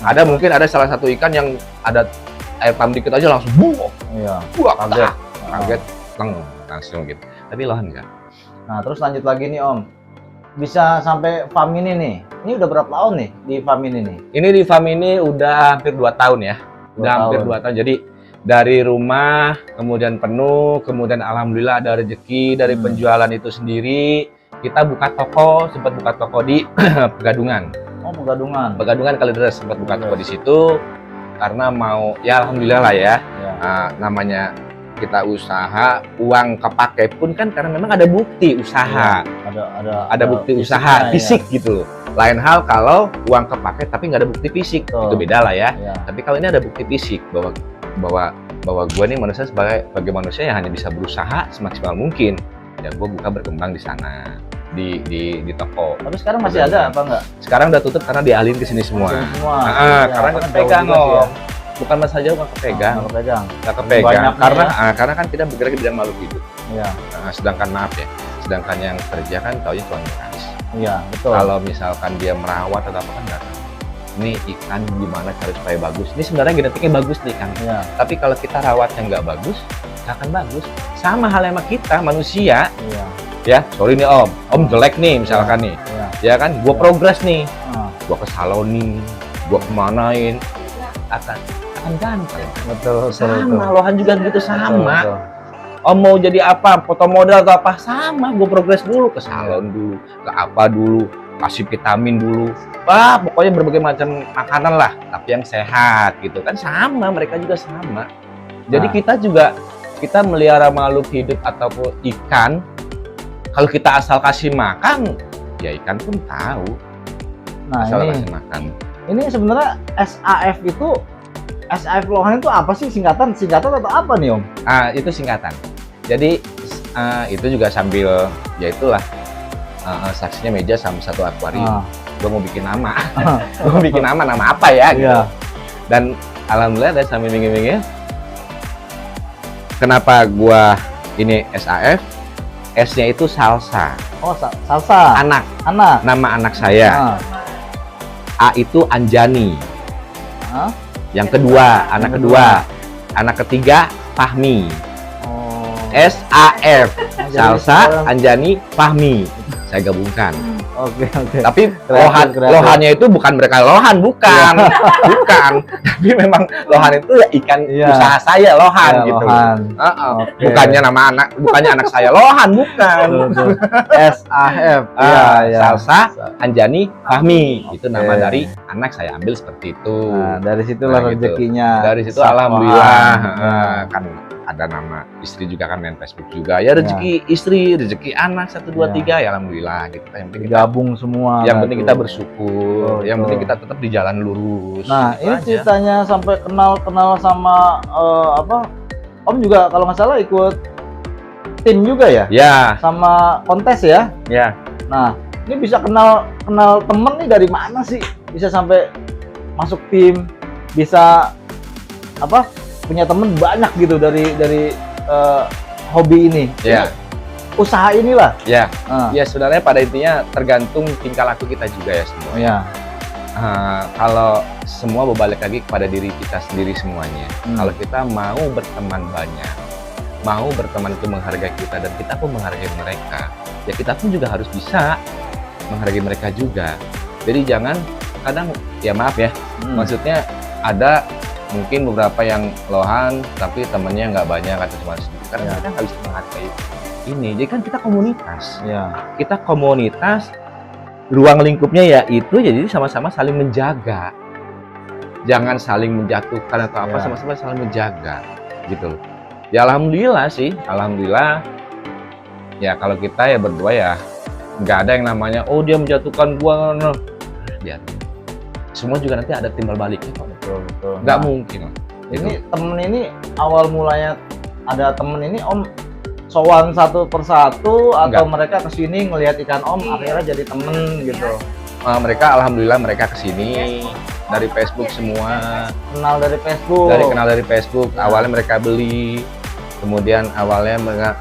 Ada mungkin ada salah satu ikan yang ada air pump dikit aja langsung kaget, langsung gitu. Tapi lohan enggak. Nah, terus lanjut lagi nih Om. Bisa sampai farm ini nih. Ini udah berapa tahun nih di farm ini nih? Ini di farm ini udah hampir 2 tahun ya. Udah hampir 2 tahun. Jadi dari rumah, kemudian penuh, kemudian alhamdulillah ada rezeki dari penjualan itu sendiri. Kita buka toko, sempat buka toko di Pegadungan. Oh, Pegadungan. Pegadungan Kalideres, sempat buka toko di situ karena mau ya alhamdulillah lah ya. Namanya kita usaha, uang kepake pun kan karena memang ada bukti usaha. Ada bukti usaha fisik gitu. Lain hal kalau uang kepake tapi nggak ada bukti fisik, itu beda lah ya. Tapi kalau ini ada bukti fisik bahwa gue nih manusia sebagai manusia yang hanya bisa berusaha semaksimal mungkin. Ya gue buka berkembang di sana di toko. Tapi sekarang masih ada apa enggak? Sekarang udah tutup karena dialihin ke sini semua. Karena nggak kepegang loh. Bukan masalah jauh nggak kepegang. Nggak kepegang. Karena kan kita bergerak di bidang makhluk hidup. Iya. Sedangkan sedangkan yang kerja kan taunya cuma beras. Iya, betul. Kalau misalkan dia merawat atau apa kan nggak tahu. Ini ikan gimana cara supaya bagus. Ini sebenarnya genetiknya bagus nih kan. Iya. Tapi kalau kita rawatnya nggak bagus, nggak akan bagus. Sama hal sama kita manusia. Iya. Ya, sorry nih Om jelek nih misalkan nih. Iya. Ya kan, gua progres nih. Gua ke salon nih, gua kemanain akan ganteng. Betul. Sama, lohan juga gitu sama. Betul. Om mau jadi apa, foto model atau apa, sama, gue progres dulu, ke salon dulu, ke apa dulu, kasih vitamin dulu, pokoknya berbagai macam makanan lah, tapi yang sehat gitu kan, sama, mereka juga sama. Jadi kita melihara makhluk hidup ataupun ikan, kalau kita asal kasih makan, ya ikan pun tahu. Nah, asal kasih makan. Ini sebenarnya SAF lohan itu apa sih, singkatan atau apa nih Om? Itu singkatan. Jadi itu juga sambil ya itulah saksinya meja sama satu akuarium. Gue mau bikin nama, nama apa ya? Gitu. Yeah. Dan alhamdulillah dari sambil minggu-minggu, kenapa gua ini SAF? S-nya itu salsa. Oh, salsa. Anak. Nama anak saya. A itu Anjani. Yang kedua, anak kedua. Anak ketiga, Fahmi. SAF. Salsa, Anjani, Fahmi. Saya gabungkan. Oke. Tapi Kreatif. lohannya itu bukan mereka lohan, bukan. Tapi memang lohan itu ya ikan usaha saya, lohan gitu. Lohan. Bukannya bukannya anak saya lohan, bukan. SAF. Salsa, Anjani, Fahmi. Itu nama dari anak saya ambil seperti itu. Nah, dari situlah rezekinya. Dari situ alhamdulillah kan ada nama istri juga kan main Facebook juga. Ya rezeki istri, rezeki anak 1 2 3 ya alhamdulillah gitu. Yang penting gabung semua. Yang penting kita bersyukur. Yang penting kita tetap di jalan lurus. Nah, ini ceritanya sampai kenal sama Om juga kalau nggak salah ikut tim juga ya? Ya. Sama kontes ya? Ya. Nah, ini bisa kenal temen nih dari mana sih? Bisa sampai masuk tim, bisa punya temen banyak gitu dari hobi ini. Ya. Usaha inilah. Ya. Ya sebenarnya pada intinya tergantung tingkah laku kita juga ya semua. Ya. Kalau semua berbalik lagi kepada diri kita sendiri semuanya. Kalau kita mau berteman banyak, mau berteman itu menghargai kita dan kita pun menghargai mereka, ya kita pun juga harus bisa menghargai mereka juga. Jadi jangan kadang ya maaf ya, maksudnya ada mungkin beberapa yang lohan tapi temennya nggak banyak atau cuma sedikit karena kita nggak bisa menghargai ini. Jadi kan kita komunitas, kita komunitas, ruang lingkupnya ya itu jadi sama-sama saling menjaga, jangan saling menjatuhkan atau apa, sama-sama saling menjaga gitu loh. Ya alhamdulillah sih, alhamdulillah ya kalau kita ya berdua ya nggak ada yang namanya oh dia menjatuhkan gua, biar semua juga nanti ada timbal baliknya kok. Betul. Nggak mungkin. Ini temen ini awal mulanya ada temen ini Om sowan satu persatu atau Enggak. mereka kesini ngelihat ikan Om akhirnya jadi temen gitu. Mereka alhamdulillah mereka kesini dari Facebook semua. Kenal dari Facebook. Kenal dari Facebook. Ya. Awalnya mereka beli, kemudian awalnya mereka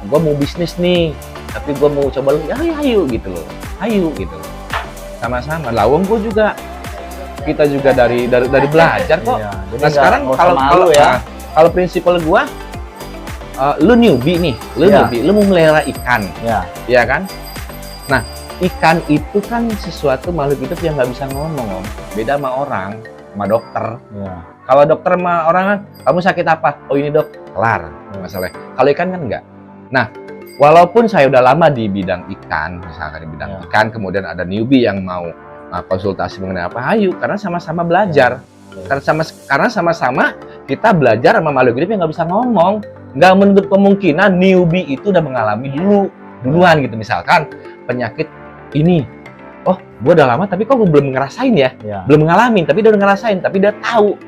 gue mau bisnis nih, tapi gue mau coba lu, ya ayo gitu loh, ayo gitu loh. Sama-sama. Lawang gue juga, kita juga dari belajar kok. Iya, jadi Nah sekarang kalau prinsipal gue, lu newbie nih, lu mau melihara ikan, ya kan? Nah ikan itu kan sesuatu makhluk hidup yang nggak bisa ngomong, Om. Beda sama orang, sama dokter. Kalau dokter sama orang kan, kamu sakit apa? Oh ini dok, kelar masalahnya. Kalau ikan kan enggak. Nah, walaupun saya udah lama di bidang ikan, misalkan di bidang ikan, kemudian ada newbie yang mau konsultasi mengenai apa, ayo, karena sama-sama belajar. Karena sama-sama kita belajar sama makhluk hidup yang nggak bisa ngomong. Nggak menutup kemungkinan newbie itu udah mengalami duluan gitu. Misalkan penyakit ini, oh gue udah lama tapi kok gue belum ngerasain ya, belum ngalamin tapi dia udah ngerasain, tapi dia tahu.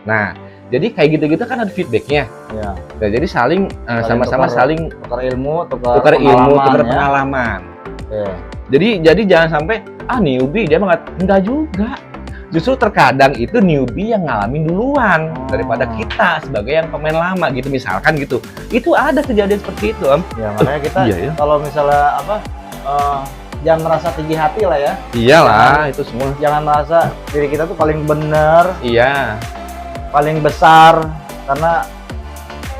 Nah jadi kayak gitu-gitu kan ada feedbacknya. Nah, jadi sama-sama saling tukar ilmu, tukar pengalaman. Jadi jangan sampai newbie dia enggak juga. Justru terkadang itu newbie yang ngalamin duluan daripada kita sebagai yang pemain lama gitu, misalkan gitu. Itu ada kejadian seperti itu, Om. Ya makanya kita kalau misalnya jangan merasa tinggi hati lah ya. Iyalah, itu semua. Jangan merasa diri kita tuh paling benar. Iya. Paling besar, karena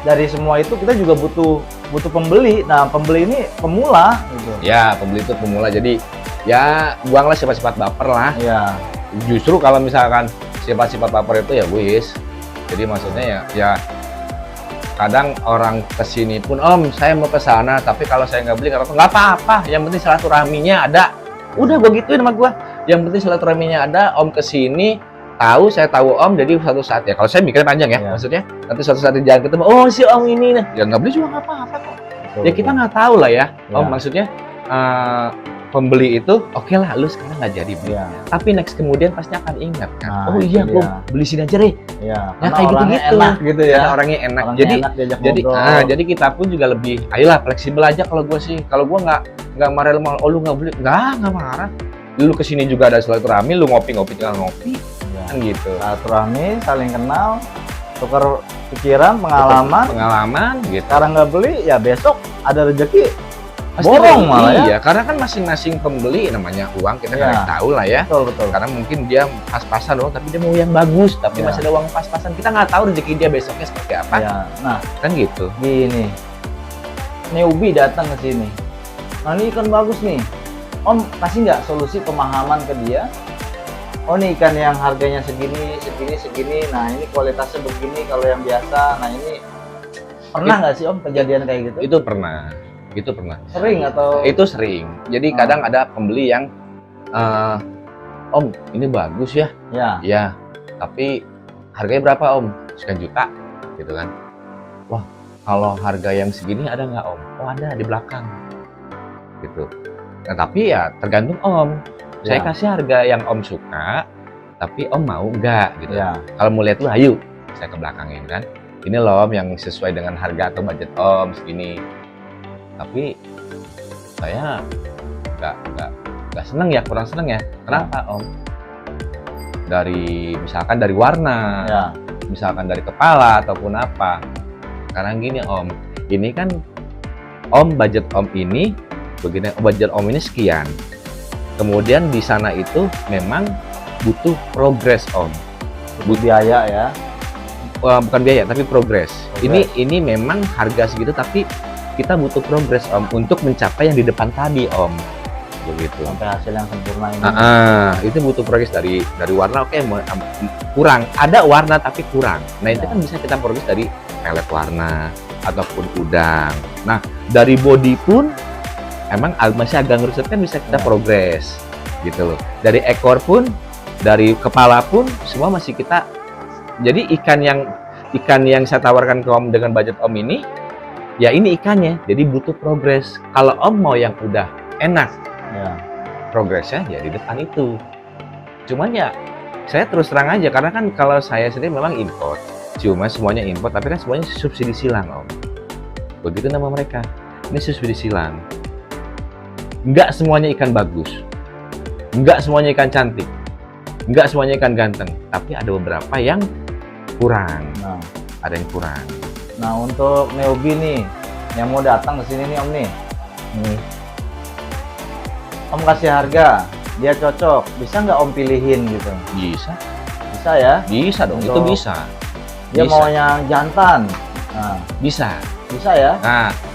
dari semua itu kita juga butuh pembeli. Nah, pembeli ini pemula gitu. Ya, pembeli itu pemula. Jadi ya buanglah sifat-sifat baper lah. Iya. Justru kalau misalkan sifat-sifat baper itu ya wis. Jadi maksudnya ya kadang orang kesini pun, Om saya mau ke sana, tapi kalau saya nggak beli nggak apa-apa, yang penting silaturahminya ada. Udah gue gituin sama gue, yang penting silaturahminya ada. Om kesini tahu, saya tahu Om, jadi suatu saat ya, kalau saya mikirnya panjang ya, maksudnya nanti suatu saat di jalan ketemu, oh si Om ini nih, ya nggak beli juga nggak apa-apa kok. Ya kita nggak tahu lah ya, Om, maksudnya pembeli itu oke lah, lu sekarang nggak jadi beli, tapi next kemudian pasti akan ingat kan, oh iya gue beli sini aja deh. Ya kayak gitu-gitu enak gitu ya. Karena orangnya enak. Jadi kita pun juga lebih, ayolah fleksibel aja. Kalau gue sih, kalau gue nggak marah, lu nggak beli, nggak marah. Lu kesini juga ada silaturahmi, lu ngopi-ngopi tinggal ngopi, kan gitu. Silaturahmi, saling kenal, tukar pikiran, pengalaman gitu. Sekarang nggak beli, ya besok ada rezeki. Borong malah ya. Iya, karena kan masing-masing pembeli namanya uang, kita kan tahu lah ya. Betul. Karena mungkin dia pas-pasan doang, tapi dia mau yang bagus, tapi masih ada uang pas-pasan. Kita nggak tahu rezeki dia besoknya seperti apa. Nah, kan gitu. Gini, newbie datang ke sini. Nah, ini ikan bagus nih. Om kasih nggak solusi pemahaman ke dia? Oh, nih ikan yang harganya segini. Nah, ini kualitasnya begini kalau yang biasa. Nah, ini pernah nggak sih Om kejadian kayak gitu? Itu pernah. Sering atau? Itu sering. Jadi kadang ada pembeli yang Om ini bagus ya. Ya. Tapi harganya berapa Om? Sekian juta gitu kan. Wah, kalau harga yang segini ada nggak Om? Oh ada di belakang gitu. Nah tapi ya tergantung Om. Saya kasih harga yang Om suka, tapi Om mau nggak gitu. Kalau mau lihat lu, ayo saya ke belakangin kan. Ini loh Om yang sesuai dengan harga atau budget Om segini. Tapi saya nggak seneng ya, kurang seneng ya. Kenapa Om? Misalkan dari warna, misalkan dari kepala ataupun apa. Karena gini Om, ini kan Om budget Om ini begini, budget Om ini sekian. Kemudian di sana itu memang butuh progres Om. Butuh biaya ya? Bukan biaya, tapi progres. Ini memang harga segitu, tapi kita butuh progres Om untuk mencapai yang di depan tadi Om, begitu. Sampai hasil yang sempurna ini. Itu butuh progres dari warna. Oke, kurang. Ada warna tapi kurang. Nah itu kan bisa kita progres dari pelet warna ataupun udang. Nah dari body pun emang masih agak ngeruset kan bisa kita progres, gitu loh. Dari ekor pun, dari kepala pun semua masih kita. Jadi ikan yang saya tawarkan ke Om dengan budget Om ini. Ya ini ikannya, jadi butuh progres. Kalau Om mau yang udah enak, progresnya ya di depan itu. Cuman ya, saya terus terang aja, karena kan kalau saya sendiri memang import. Cuma semuanya import, tapi kan semuanya subsidi silang Om. begitu nama mereka. Ini susu disilang. Nggak semuanya ikan bagus, nggak semuanya ikan cantik, nggak semuanya ikan ganteng, tapi ada beberapa yang kurang. Nah, Ada yang kurang. nah untuk newbie nih yang mau datang ke sini nih Om nih. Om kasih harga, dia cocok, bisa nggak Om pilihin gitu? Bisa, Bisa ya? bisa dong. Itu Untuk- bisa. Dia Bisa. mau yang jantan. Nah, Bisa. bisa ya?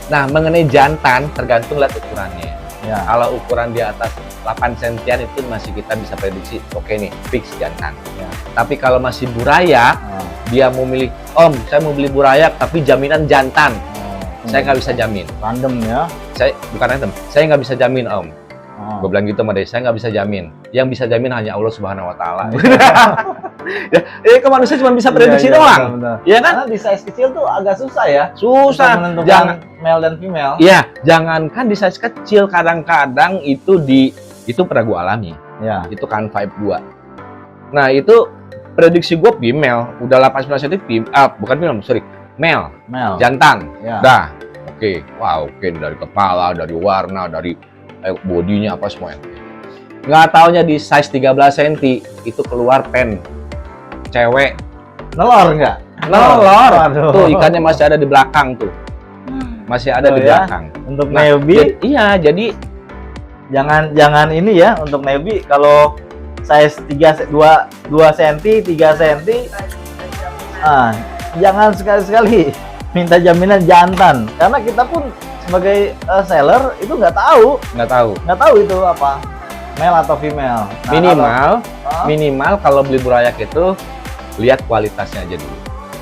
Nah, mengenai jantan tergantung lihat ukurannya. Ya. Kalau ukuran di atas 8 sentian itu masih kita bisa prediksi, oke nih, fix jantan. Ya. Tapi kalau masih burayak, Oh, dia mau milih, Om, saya mau beli burayak tapi jaminan jantan. oh, Saya nggak bisa jamin. random ya. Saya bukan random, saya nggak bisa jamin, Om. Oh. Gue bilang gitu sama dia, saya nggak bisa jamin. Yang bisa jamin hanya Allah Subhanahu Wa Taala. Ke manusia cuma bisa prediksi Iya, doang. benar-benar. Iya kan? Karena di size kecil tuh agak susah ya. Susah. Untuk menentukan Jangan, male dan female. iya, jangankan di size kecil, kadang-kadang itu pernah gue alami. Ya. Itu kan vibe gua. Nah, itu prediksi gua female, udah 18 cm, bukan female, sorry, male, Male. jantan. Ya. Dah. Oke. Wow, oke dari kepala, dari warna, dari bodinya apa semuanya. Nggak taunya di size 13 cm itu keluar pen cewek. Nelor nggak? Nelor. Waduh. Tuh ikannya masih ada di belakang tuh. Masih ada Oh, di ya? belakang. Untuk Nah, newbie iya, jadi jangan ini ya, untuk newbie kalau size 2 cm, 3 cm, jangan sekali-sekali minta jaminan jantan, karena kita pun sebagai seller itu nggak tahu nggak tahu itu apa, male atau female. Nah, minimal kalau- minimal kalau beli burayak itu lihat kualitasnya aja dulu,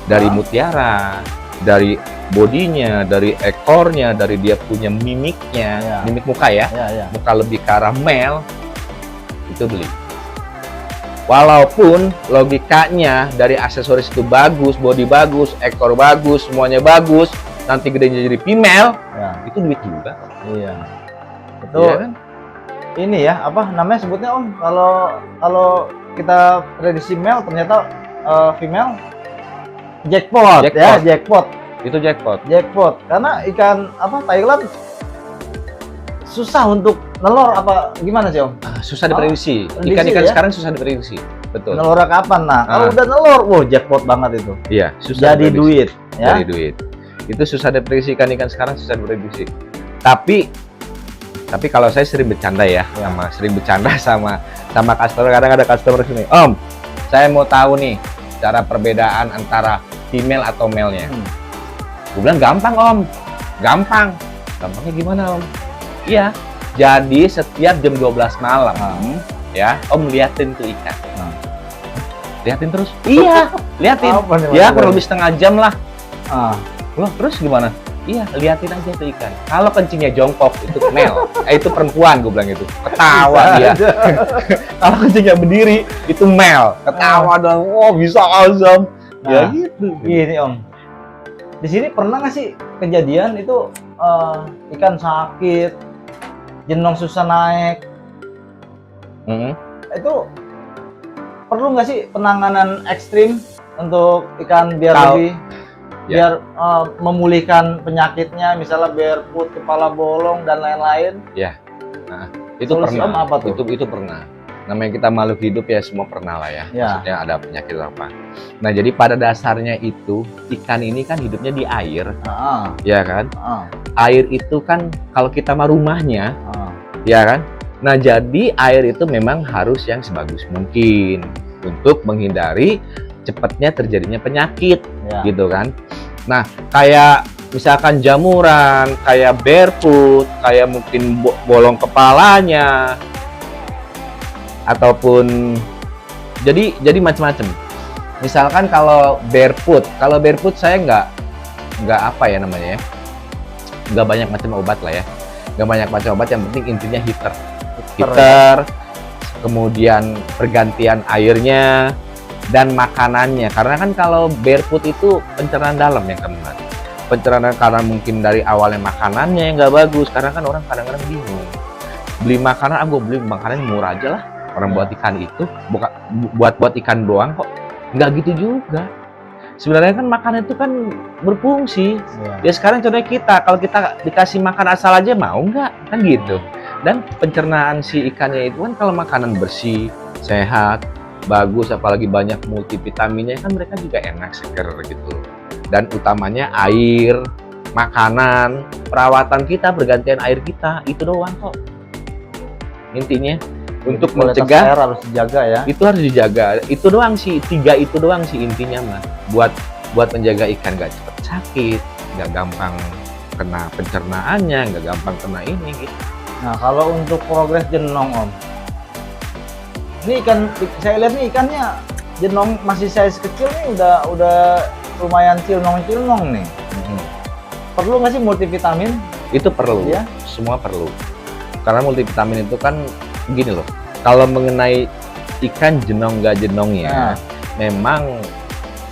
dari mutiara, dari bodinya, dari ekornya, dari dia punya mimiknya, Ya. mimik muka ya, ya. muka lebih ke arah male, itu beli. Walaupun logikanya dari aksesoris itu bagus, body bagus, ekor bagus, semuanya bagus, nanti gedenya jadi female, Ya, itu duit juga. iya. Itu Iya kan? ini ya, apa namanya sebutnya Om? Kalau kita prediksi male ternyata female, jackpot, Jackpot. ya, jackpot. Itu jackpot. Jackpot. Karena ikan apa Thailand susah untuk nelor apa gimana sih Om? Susah diprediksi. prediksi Ikan-ikan ya? sekarang susah diprediksi. Betul. Nelornya kapan? Nah, kalau udah nelor, wah jackpot banget itu. Iya, susah Jadi diprediksi. duit, ya. Jadi duit. Itu susah diprediksi, ikan-ikan sekarang susah diprediksi. Tapi kalau saya sering bercanda ya, sering bercanda sama customer. Kadang ada customer sini, Om, saya mau tahu nih cara perbedaan antara female atau male-nya. Gue bilang gampang Om, gampang. Gampangnya gimana Om? Iya, jadi setiap jam 12 malam, ya Om liatin tuh ikan. Liatin terus? Iya, liatin. Apa nih Ya maksudnya? kurang lebih setengah jam lah. Ah, Loh, terus gimana? Iya, liatin aja tuh ikan. Kalau kencingnya jongkok itu male, itu perempuan gue bilang itu. Ketawa dia. Kalau kencingnya berdiri itu male. Ketawa dong. Oh, bisa azam. Ya Nah, gitu. gini Om. Di sini pernah nggak sih kejadian itu ikan sakit, jenong susah naik, itu perlu nggak sih penanganan ekstrim untuk ikan biar Kalau- lebih ya. biar memulihkan penyakitnya, misalnya barefoot, kepala bolong dan lain-lain? Itu Solusi pernah. Om apa tuh? Itu pernah. Namanya kita makhluk hidup ya, semua pernah lah ya. Ya. Maksudnya ada penyakit apa. Nah, jadi pada dasarnya itu ikan ini kan hidupnya di air, ya kan? Air itu kan kalau kita mah rumahnya, ya kan? Nah, jadi air itu memang harus yang sebagus mungkin untuk menghindari cepatnya terjadinya penyakit, Ya. gitu kan. Nah, kayak misalkan jamuran, kayak barefoot, kayak mungkin bolong kepalanya, ataupun jadi macam-macam. Misalkan kalau barefoot saya nggak apa ya namanya ya, nggak banyak macam obat lah ya, nggak banyak macam obat, yang penting intinya heater, kemudian pergantian airnya dan makanannya, karena kan kalau barefoot itu pencernaan dalam yang kena. Pencernaan karena mungkin dari awalnya makanannya yang nggak bagus, karena kan orang kadang-kadang bingung beli makanan, gue beli makanan yang murah aja lah, orang buat ikan itu buat ikan doang kok, nggak gitu juga. sebenarnya kan makanan itu kan berfungsi. Iya. Ya sekarang contohnya kalau kita dikasih makan asal aja mau nggak? Kan gitu. Dan pencernaan si ikannya itu kan kalau makanan bersih, sehat, bagus, apalagi banyak multivitaminnya kan mereka juga enak, seger gitu. Dan utamanya air, makanan, perawatan kita, bergantian air kita, itu doang kok. Intinya untuk Kualitas mencegah air harus dijaga ya. itu harus dijaga. Itu doang sih, 3 itu doang sih intinya mah. Buat menjaga ikan nggak cepat sakit, nggak gampang kena pencernaannya, nggak gampang kena ini gitu. Nah, kalau untuk progres jenong Om, ini ikan, saya lihat nih ikannya jenong masih size kecil nih, udah lumayan cilnong nih. Perlu nggak sih multivitamin? Itu perlu, Iya. semua perlu. Karena multivitamin itu kan gini loh. Kalau mengenai ikan jenong nggak jenong ya, memang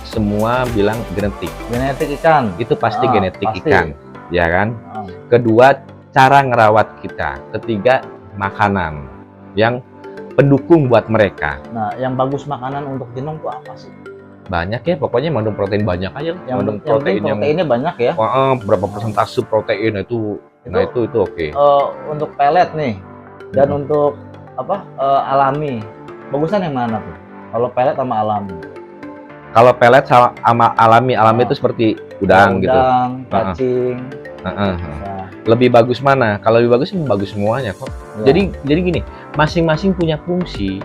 semua bilang genetik. Genetik ikan. Itu pasti genetik pasti. ikan, ya kan? Ah. Kedua, cara ngerawat kita. Ketiga, makanan yang pendukung buat mereka. Nah, yang bagus makanan untuk jenong tuh apa sih? Banyak ya, pokoknya mengandung protein banyak aja. Mengandung Yang penting proteinnya banyak ya. berapa persentase protein itu, nah itu oke. Untuk pelet nih dan untuk alami, bagusan yang mana tuh? Kalau pelet sama alami? Kalau pelet sama alami itu seperti udang gitu. Udang, cacing. Nah, Lebih bagus mana? Kalau lebih bagus semuanya kok. ya. Jadi gini, masing-masing punya fungsi.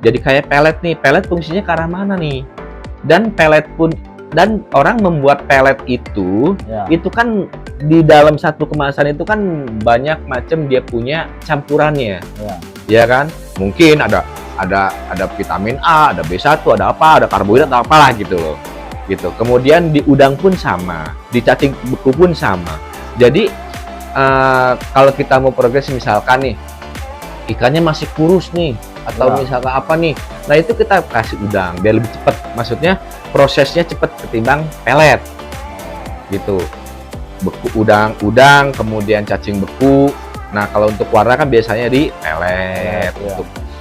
Jadi kayak pelet nih, pelet fungsinya ke arah mana nih? Dan orang membuat pelet itu kan di dalam satu kemasan itu kan banyak macam dia punya campurannya. Ya kan? Mungkin ada vitamin A, ada B1, ada apa, ada karbohidrat, atau apalah gitu loh. Gitu. Kemudian di udang pun sama, di cacing beku pun sama. Jadi kalau kita mau progres misalkan nih ikannya masih kurus nih atau misalkan apa nih, nah itu kita kasih udang biar lebih cepat, maksudnya prosesnya cepat ketimbang pelet gitu. Beku udang kemudian cacing beku. Nah kalau untuk warna kan biasanya di pelet,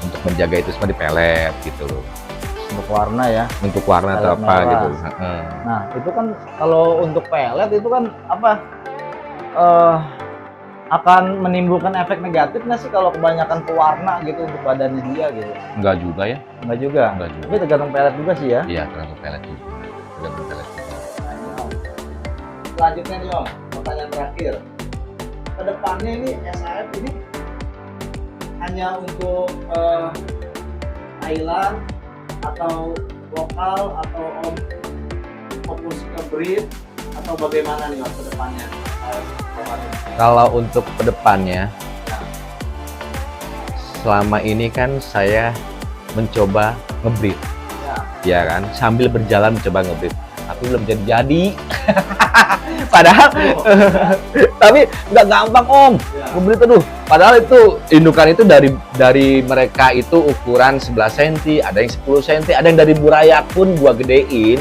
untuk menjaga itu semua di pelet gitu loh. Untuk warna ya, untuk warna atau apa merah. gitu. Nah itu kan kalau untuk pelet itu kan akan menimbulkan efek negatif nggak sih kalau kebanyakan pewarna gitu untuk badannya dia gitu? Enggak juga ya. Enggak juga. Tapi tergantung pelet juga sih ya. Iya, tergantung pelet juga. Selanjutnya nih Om, pertanyaan terakhir. Kedepannya ini SAF ini hanya untuk Thailand atau lokal atau Om fokus ke breed atau bagaimana nih Om kedepannya? Kalau untuk kedepannya, selama ini kan saya mencoba ngebreed, ya kan, sambil berjalan mencoba ngebreed, tapi belum jadi. Padahal, tapi nggak gampang Om, ngebreed aduh. Padahal itu indukan itu dari mereka itu ukuran 11 cm, ada yang 10 cm, ada yang dari buraya pun gua gedein,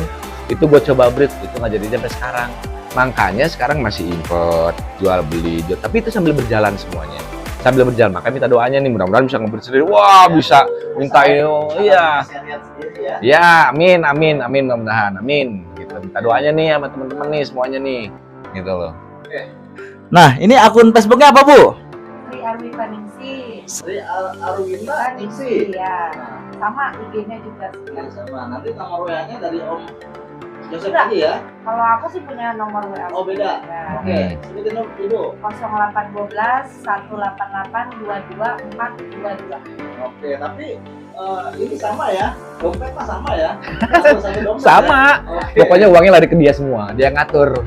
itu gua coba breed, itu nggak jadi sampai sekarang. Makanya sekarang masih import, jual beli, tapi itu sambil berjalan semuanya. Sambil berjalan, makanya minta doanya nih, mudah-mudahan bisa ngebreed sendiri. Wah, bisa minta ini. Iya. Ya, amin, mudah-mudahan. Amin. Gitu. Minta doanya nih sama teman-teman nih semuanya nih. Gitu loh. Nah, ini akun Facebooknya apa, Bu? Sri Arwita Ningsih. Sri Arwita Ningsih. Iya. Sama IG-nya juga. Sama. Nanti nomor WA-nya dari Om Joseph Enggak. tadi ya? Kalau aku sih punya nomor WA. Oh, beda. Ya. Oke. Sebutin dulu. 0812 188 22422. Oke, tapi ini sama ya? Dompet mah sama ya? Dompet, Sama. Ya? Okay. Pokoknya uangnya lari ke dia semua. Dia ngatur.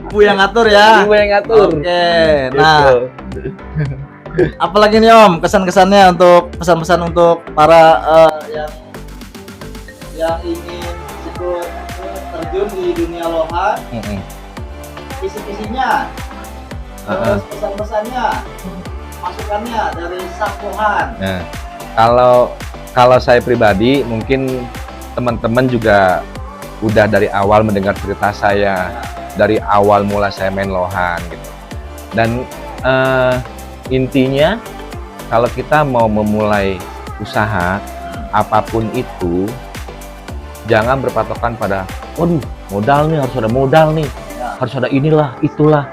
Ibu yang ngatur ya? Ibu yang ngatur. Oke. Nah, apalagi nih Om kesan-kesannya untuk pesan-pesan untuk para yang ingin ikut terjun di dunia lohan, kisi-kisinya, terus pesan-pesannya, masukannya dari Sang Lohan. Nah, kalau saya pribadi mungkin teman-teman juga udah dari awal mendengar cerita saya, dari awal mula saya main lohan gitu. Dan intinya kalau kita mau memulai usaha apapun itu, Jangan berpatokan pada, waduh, modal nih, harus ada modal nih, harus ada inilah, itulah.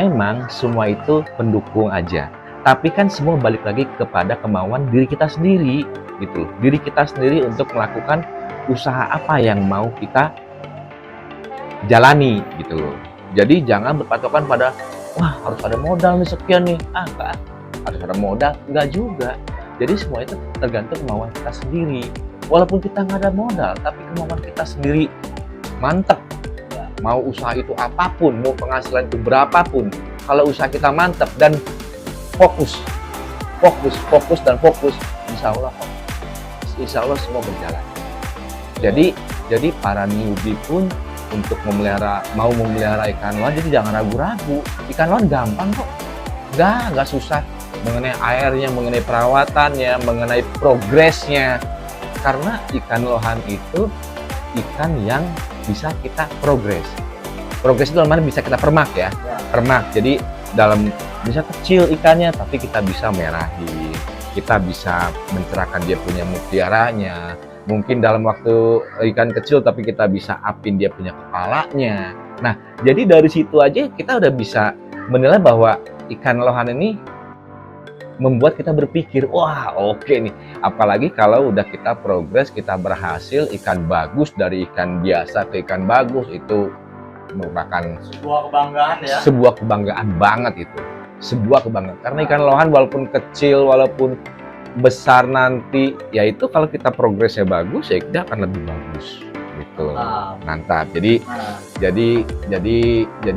Memang semua itu pendukung aja. Tapi kan semua balik lagi kepada kemauan diri kita sendiri, gitu. Diri kita sendiri untuk melakukan usaha apa yang mau kita jalani, gitu loh. Jadi jangan berpatokan pada, wah harus ada modal nih sekian nih. Enggak, harus ada modal, enggak juga. Jadi semua itu tergantung kemauan kita sendiri. Walaupun kita nggak ada modal, tapi kemauan kita sendiri mantap. Mau usaha itu apapun, mau penghasilan itu berapapun, kalau usaha kita mantap dan fokus, insya Allah semua berjalan. Jadi para newbie pun untuk mau memelihara ikan lohan, jadi jangan ragu-ragu. Ikan lohan gampang kok, nggak susah. Mengenai airnya, mengenai perawatannya, mengenai progresnya. Karena ikan lohan itu ikan yang bisa kita progres. Progres itu namanya bisa kita permak ya. Permak. Jadi bisa kecil ikannya, tapi kita bisa merahi. Kita bisa mencerahkan dia punya mutiaranya. Mungkin dalam waktu ikan kecil, tapi kita bisa apin dia punya kepalanya. Nah, jadi dari situ aja kita udah bisa menilai bahwa ikan lohan ini membuat kita berpikir, wah oke nih. Apalagi kalau udah kita progres, kita berhasil, ikan bagus dari ikan biasa ke ikan bagus, itu merupakan sebuah kebanggaan ya. Sebuah kebanggaan banget itu. Sebuah kebanggaan. Karena ikan lohan walaupun kecil, walaupun besar nanti, ya itu kalau kita progresnya bagus, ya kita akan lebih bagus. Gitu. Mantap. Jadi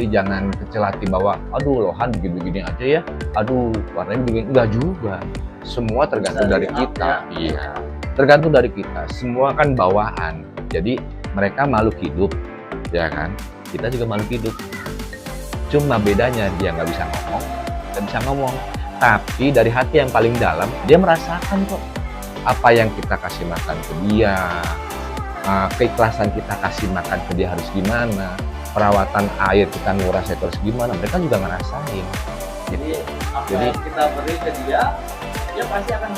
jangan kecil hati bahwa aduh lohan begini-begini aja ya. Aduh, warnanya begini. Enggak juga. Semua tergantung dari kita. Iya. Tergantung dari kita. Semua kan bawaan. Jadi mereka makhluk hidup, ya kan? Kita juga makhluk hidup. Cuma bedanya dia nggak bisa ngomong, kita bisa ngomong. Tapi dari hati yang paling dalam, dia merasakan kok apa yang kita kasih makan ke dia. Keikhlasan kita kasih makan ke dia harus gimana, perawatan air kita nguras itu harus gimana, mereka juga ngerasain. Jadi apa yang kita beri ke dia pasti akan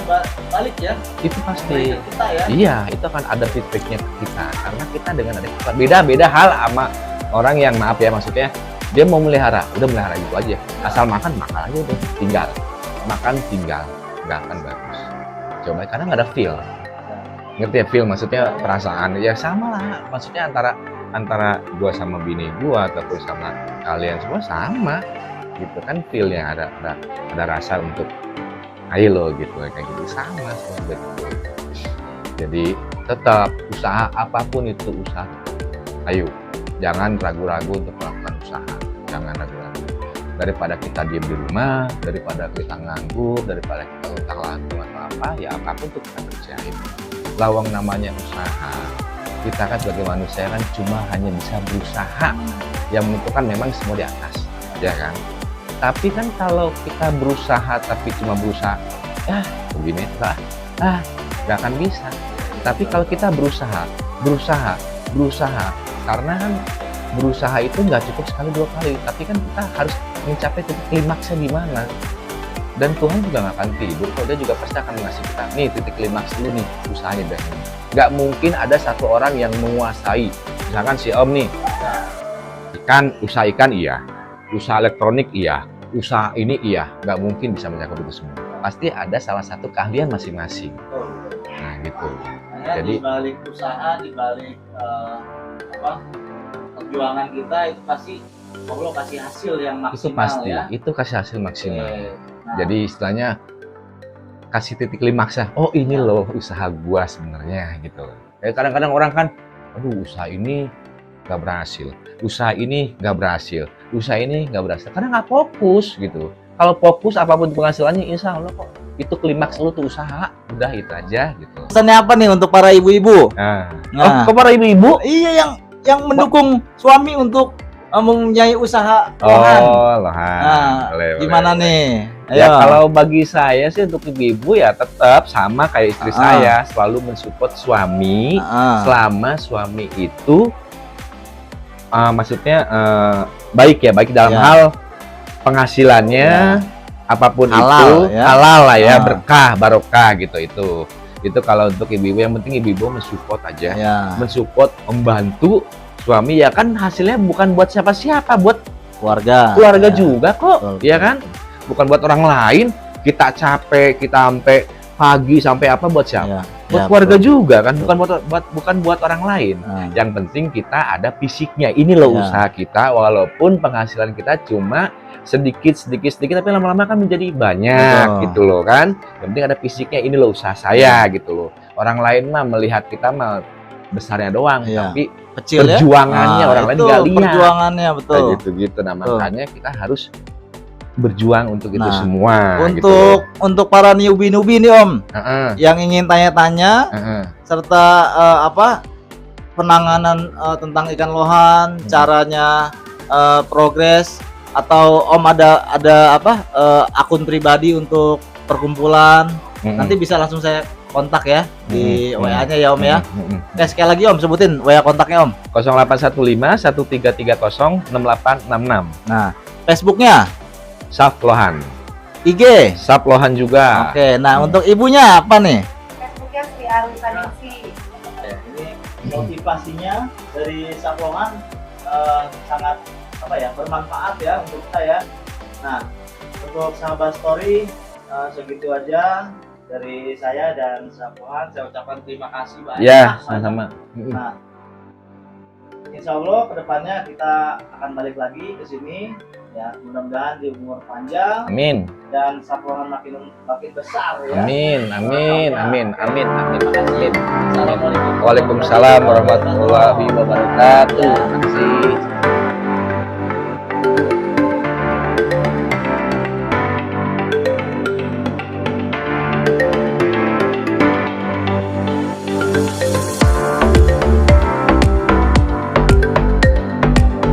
balik ya. Itu pasti. Kita, ya? Iya, itu akan ada feedbacknya ke kita, karena kita dengan ada kita beda hal sama orang yang maaf ya, maksudnya dia mau melihara, udah melihara gitu aja, asal makan aja udah, tinggal makan tinggal, nggak akan bagus. Coba karena nggak ada feel. Ngerti ya feel, maksudnya perasaan ya sama lah, maksudnya antara gua sama bini gua ataupun sama kalian semua sama gitu kan, feelnya ada rasa untuk ayo lo gitu kayak gitu, sama semua betul. Jadi tetap usaha apapun itu usaha, ayo jangan ragu-ragu untuk melakukan usaha, jangan ragu-ragu. Daripada kita diem di rumah, daripada kita nganggur, daripada kita utang-lantung atau apa, ya apapun tuh kita kerjain. Lawang namanya usaha. Kita kan sebagai manusia kan cuma hanya bisa berusaha. Yang menentukan memang semua di atas, ya kan? Tapi kan kalau kita berusaha tapi cuma berusaha, begini nggak akan bisa. Tapi kalau kita berusaha, karena kan berusaha itu nggak cukup sekali dua kali, tapi kan kita harus mencapai titik klimaksnya di mana. Dan Tuhan juga nggak akan tidur, kalau dia juga pasti akan ngasih kita, nih titik klimaks dulu nih, usahanya dan ini. Nggak mungkin ada satu orang yang menguasai, misalkan si Om nih, usaha ikan iya, usaha elektronik iya, usaha ini iya, nggak mungkin bisa mencakup itu semua. Pasti ada salah satu keahlian masing-masing. Nah gitu. Jadi di balik usaha, di balik perjuangan kita itu pasti Allah kasih hasil yang maksimal. Itu pasti, ya? itu kasih hasil maksimal. Nah. Jadi istilahnya kasih titik klimaksnya. Oh ini loh usaha gua sebenarnya gitu. Kayak kadang-kadang orang kan, aduh usaha ini nggak berhasil, usaha ini nggak berhasil, usaha ini nggak berhasil. Karena nggak fokus gitu. Kalau fokus apapun penghasilannya, insya Allah kok itu klimaks lu tuh usaha. Udah itu aja gitu. Pesannya apa nih untuk para ibu-ibu? Oh, kok para ibu-ibu? Iya yang mendukung suami untuk mempunyai usaha lohan. Oh, lohan. Nah, gimana nih? Ayo. Ya kalau bagi saya sih untuk ibu-ibu ya tetap sama kayak istri saya, selalu mensupport suami selama suami itu maksudnya baik dalam hal penghasilannya, apapun halal, itu halal lah ya, berkah barokah gitu itu. Itu kalau untuk ibu-ibu, yang penting ibu-ibu mensupport aja. Ya. Mensupport, membantu suami, ya kan hasilnya bukan buat siapa-siapa, buat Keluarga. keluarga Ya. juga kok, Betul, ya betul, kan? Bukan buat orang lain. Kita capek, kita sampai pagi sampai apa buat siapa? Ya. Buat Ya, keluarga betul. juga kan, bukan buat orang lain. Nah, Yang penting kita ada fisiknya. Ini loh Ya. usaha kita, walaupun penghasilan kita cuma sedikit, tapi lama-lama kan menjadi banyak. Betul. Gitu loh kan. Yang penting ada fisiknya. Ini loh usaha saya gitu loh. Orang lain mah melihat kita mah besarnya doang, Ya. tapi kecil ya. perjuangannya orang lain itu nggak lihat. perjuangannya betul. Kayak gitu-gitu. Nah, Betul. makanya kita harus berjuang untuk itu Nah, semua. Untuk para newbie nih Om, Heeh, yang ingin tanya-tanya heeh. serta penanganan tentang ikan lohan, caranya, progres, atau Om ada akun pribadi untuk perkumpulan, Mm-mm. nanti bisa langsung saya kontak ya di WA-nya ya Om ya. Mm-mm. Oke, sekali lagi Om sebutin WA kontaknya Om. 0815 1330 6866. Nah, Facebooknya, Saf Lohan. IG. Saf Lohan juga. Oke, nah untuk ibunya apa nih? Facebooknya Sri Arisaningsi. Ini motivasinya dari Saplongan sangat bermanfaat ya untuk kita ya. Nah, untuk sahabat story segitu aja dari saya dan Saplongan. Saya ucapkan terima kasih banyak. Ya, sama-sama. Nah, insya Allah kedepannya kita akan balik lagi ke sini ya, mudah-mudahan di umur panjang Amin. dan Saplongan makin besar ya. Amin. Amin. Terima kasih. Assalamualaikum. Waalaikumsalam warahmatullahi wabarakatuh. Terima kasih.